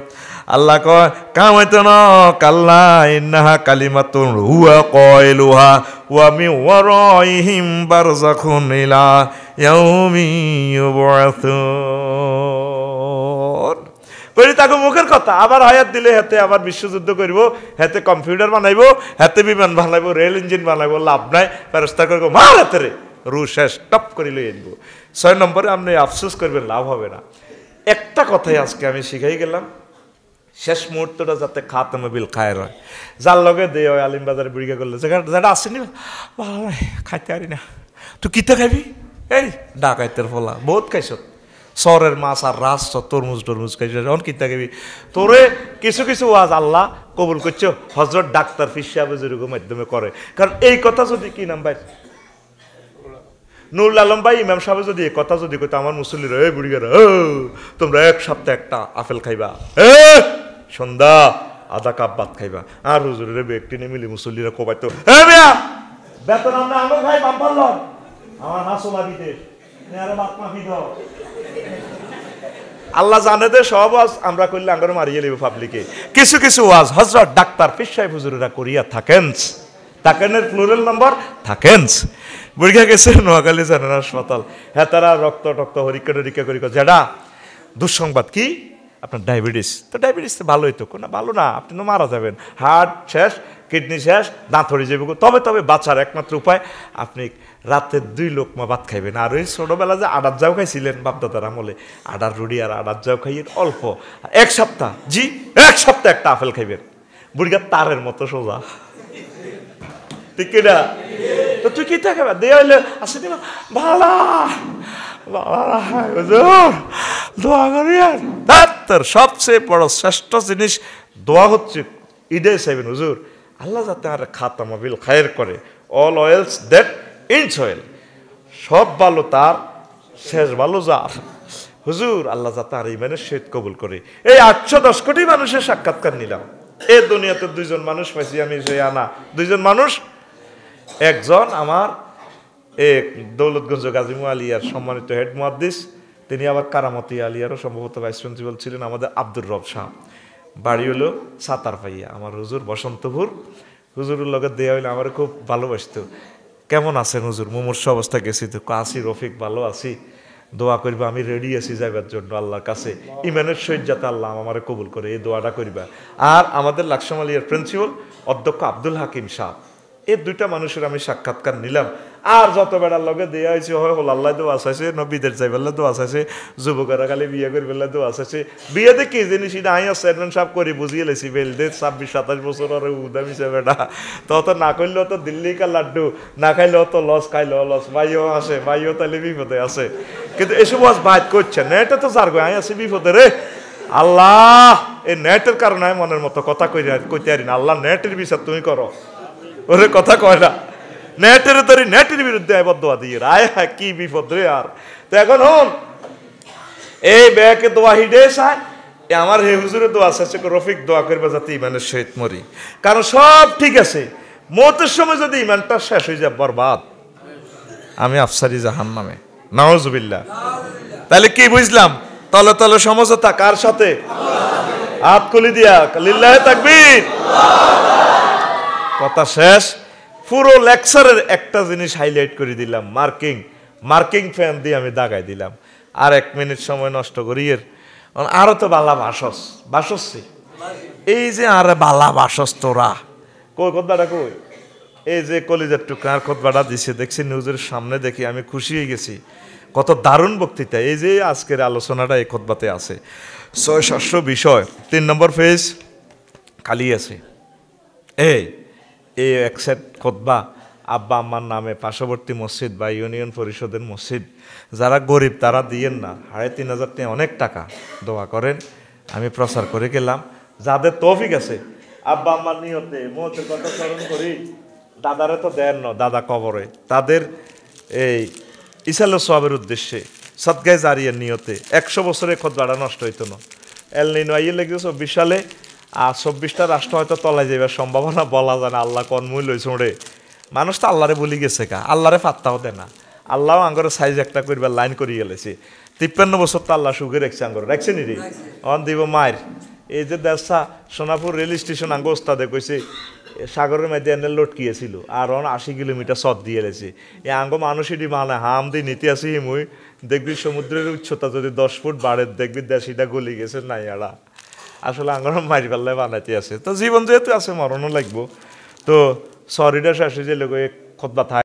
আল্লাহ কয় কাম হইতো না, কাল্লা ইন্নাহা কালিমাতুন হুয়া কয়লুহা ওয়া মিন ওয়ারাইহিম বারযাখুন ইলা ইয়াউমি ইউবআসুন। করি তাকে মুখের কথা, আবার হায়াত দিলে হেতে আবার বিশ্বযুদ্ধ করব, হেতে কম্পিউটার বানাইব, হেতে বিমান বানাইব, রেল ইঞ্জিন বানাইব, লাভ নাই। ফেরেশতা করব মার হাতে রে, রু শেষ টপ করে লই আনব। 6 নম্বরে আপনি আফসোস করবেন, লাভ হবে না। একটা কথাই আজকে আমি শিখাই গেলাম, শেষ মুহূর্তটা যাতে খাতেমে বিল খায়ের হয়। যার লগে দে হয় আলিমবাজারে বুড়িকা করলে যেটা আসেনি ভালো নাই খাইতে পারি না, তুই কিতে খাবি, এই ডাকাইতের ফলা বহুত খাইছ, সরের মাছ আর রাস তরমুজ টরমুজ খাইছ, অন কিতা খাবি। তোরে কিছু কিছু ওয়াজ আল্লাহ কবুল করছো হজরত ডাক্তার ফিসাবে যেরকম মাধ্যমে করে। কারণ এই কথা যদি কি নাম ভাই নুরুল আলম ভাই ইমাম সাহেব যদি এই কথা যদি কইতো আমার মুসল্লিরা এই বুড়িগারা তোমরা 1 সপ্তাহে একটা আপেল খাইবা, সন্ধ্যা আধা কাপ ভাত খাইবা, আর হুজুরের ব্যক্তি নিয়ে মিলি মুসল্লিরা কোবাইতো বেতন আমরা আঙুল খাই বাম্পার লন আমার হাসোলা বিদেশ আল্লাহ জানে দে সব ওয়াজ আমরা করলে আঙ্গরে মারিয়ে লিব পাবলিকে। কিছু কিছু ওয়াজ হযরত ডাক্তার পীর সাহেব হুজুরেরা করিয়া থাকেন, থাকেনের প্লুরাল নাম্বার থাকেন। বুড়িয়া গেছে নোয়াখালী জেনারেল হাসপাতাল, হ্যাঁ তারা রক্ত টক্ত হরিকা করি যেটা দুঃসংবাদ কি আপনার ডায়াবেটিস, তো ডায়াবেটিস তো ভালোই তো না, ভালো না, আপনি তো মারা যাবেন, হার্ট শেষ, কিডনি শেষ, দাঁত হয়ে যাবে। তবে বাঁচার একমাত্র উপায় আপনি রাতে 2 লোকমা ভাত খাইবেন। আর ওই ছোটবেলা যে আডার যাও খাইছিলেন বাপদাদার আমলে, আডার রুটি আর আডার যাও খাইয়েন অল্প, 1 সপ্তাহ 1 সপ্তাহ একটা আপেল খাইবেন, বুড়িয়া তারের মতো সোজা, ঠিক কিনা? তো তুই কি খাবে দিয়ে হইলে আসে ভালা দোয়া করি। আর ডাক্তার সবচেয়ে বড় শ্রেষ্ঠ জিনিস দোয়া হচ্ছে ঈদে চাইবেন হুজুর আল্লাহ যাতে আর খাতামা বিল খায়ের করে, all oils that ins oil, সব ভালো তার শেষ ভালো যার, হুজুর আল্লাহ যাতে আর ইমানের সহিত কবুল করে। এই 810 কোটি মানুষের সাক্ষাৎকার নিলাম, এই দুনিয়াতে 2 জন মানুষ পাইছি আমি, সেই আনা 2 জন মানুষ, একজন আমার দৌলতগঞ্জ গাজীমু আলিয়ার সম্মানিত হেড মুহাদ্দিস, তিনি আবার কারামতি আলিয়ারও সম্ভবত ভাইস প্রিন্সিপাল ছিলেন, আমাদের আব্দুর রব শাহ, বাড়ি হলো সাতারপাইয়া, আমার হুজুর বসন্তপুর। হুজুরের লগে দেয়া হইলে আমার খুব ভালোবাসতো। কেমন আছেন হুজুর? মুমূর্ষু অবস্থা গেছি তো, আসি রফিক ভালো আছি, দোয়া করবা, আমি রেডি আছি যাইবার জন্য আল্লাহর কাছে, ইমানের সহিত যাতে আল্লাহ আমারে কবুল করে, এই দোয়াটা করিবা। আর আমাদের লাকসাম আলিয়ার প্রিন্সিপাল অধ্যক্ষ আব্দুল হাকিম শাহ, এই 2টা মানুষের আমি সাক্ষাৎকার নিলাম। আর যত বেড়ার লগে দেয়া হয়েছে হয় হল আল্লাহ দোয়া চাইছে, নবীদের যাই বেলা দোয়া চাইছে, যুবকেরা খালি বিয়ে করে বেলা দোয়া চাইছে। বিয়েতে কি জিনিস এটা আইয়া চেয়ারম্যান সাহেব করে বুঝিয়ে লেছি বেলদে 26-27 বছর আর উদামিছে বেটা, তত না করলেও তো দিল্লি কা লাড্ডু, না খাইলেও তো লস, খাইলেও লস, ভাইও আসে, ভাইও তাহলে বিপদে আছে। কিন্তু এসব আজ বাইট করছেন না, এটা তো যার গো আই আছে বিপদে রে। আল্লাহ এই নেটের কারণে আমি মনের মতো কথা কইতে পারি না। আল্লাহ নেটের বিচার তুমি করো, ওরে কথা কয় না। নেটের তরি নেটের বিরুদ্ধে বদোয়া দিয়ে আয় হ্যাঁ কি বিপদ রে। আর তো এখন হন এই ব্যাকে দোয়া হিডে চায় আমার হে হুজুরে দোয়া আছে রফিক দোয়া করবে যাতে ইমানের সহিত মরি, কারণ সব ঠিক আছে, মতের সময় যদি ইমানটা শেষ হয়ে যায় বরবাদ, আমি আফসারি জাহান্নামে, নাউজুবিল্লাহ। তাহলে কি বুঝলাম? তলে তলে সমঝোতা কার সাথে? হাত খুলি দিয়া লিল্লাহে তাকবীর। কথা শেষ। পুরো লেকচারের একটা জিনিস হাইলাইট করে দিলাম, মার্কিং ফ্যান দিয়ে আমি দাগাই দিলাম। আর 1 মিনিট সময় নষ্ট করি এর আরো তো বালা বাসসি এই যে আর বালা বাসস তোরা কই কথাটা কই, এই যে কলিজার টুকরার খোদবাটা দিছে দেখছি নিউজের সামনে, দেখি আমি খুশি হয়ে গেছি। কত দারুণ বক্তৃতা। এই যে আজকের আলোচনাটা এই খোদবাতে আছে, 600 বিষয়, 3 নম্বর পেজ খালি আছে। এই এক সেট খোদবা আব্বা আম্মার নামে পার্শ্ববর্তী মসজিদ বা ইউনিয়ন পরিষদের মসজিদ, যারা গরিব তারা দিয়েন না, 3,500 টাকা অনেক টাকা, দোয়া করেন। আমি প্রচার করে গেলাম। যাদের তৌফিক আছে আব্বা আম্মার নিয়তে মৌতের কথা স্মরণ করি, দাদারে তো দেন না, দাদা কবরে, তাদের এই ইসাল সওয়াবের উদ্দেশ্যে সদগায়ে জারিয়ার নিয়তে 100 বছরে খোদবাটা নষ্ট হইতো না। এল নিনো আইয়ে লেগে 24 সালে, আর 24টা রাষ্ট্র হয়তো তলায় যাবার সম্ভাবনা বলা যায় না। আল্লাহ কোন মূল হয়েছে ওরে, মানুষ তো আল্লাহরে বলি গেছে কা, আল্লাহরে পাত্তাও দেয় না। আল্লাহ আঙ্গরে সাইজ একটা করবার লাইন করিয়ে গেলেছে। 53 বছর তো আল্লাহ সুখে রাখছে, আঙ্গর রাখছে নি রে অন দিব মায়ের। এই যে দেশা সোনাপুর রেল স্টেশন আঙ্গ ওস্তাদে কইছে সাগরের মধ্যে এনে লটকিয়েছিল, আর 80 কিলোমিটার সদ দিয়ে এলেছে। এ আঙ্গ মানুষেরই মানে হাম দিয়ে নিতে আসি মুই, দেখবি সমুদ্রের উচ্চতা যদি 10 ফুট বাড়ে, দেখবি দেশিটা গলি গেছে নাই আড়া। আসলে আঙ্গর মারি পাল্লায় বানাইতে আছে। তো জীবন যেহেতু আছে মরণও লাগবো। তো সরিটা শেষে যে লোক খোদবা থাকে।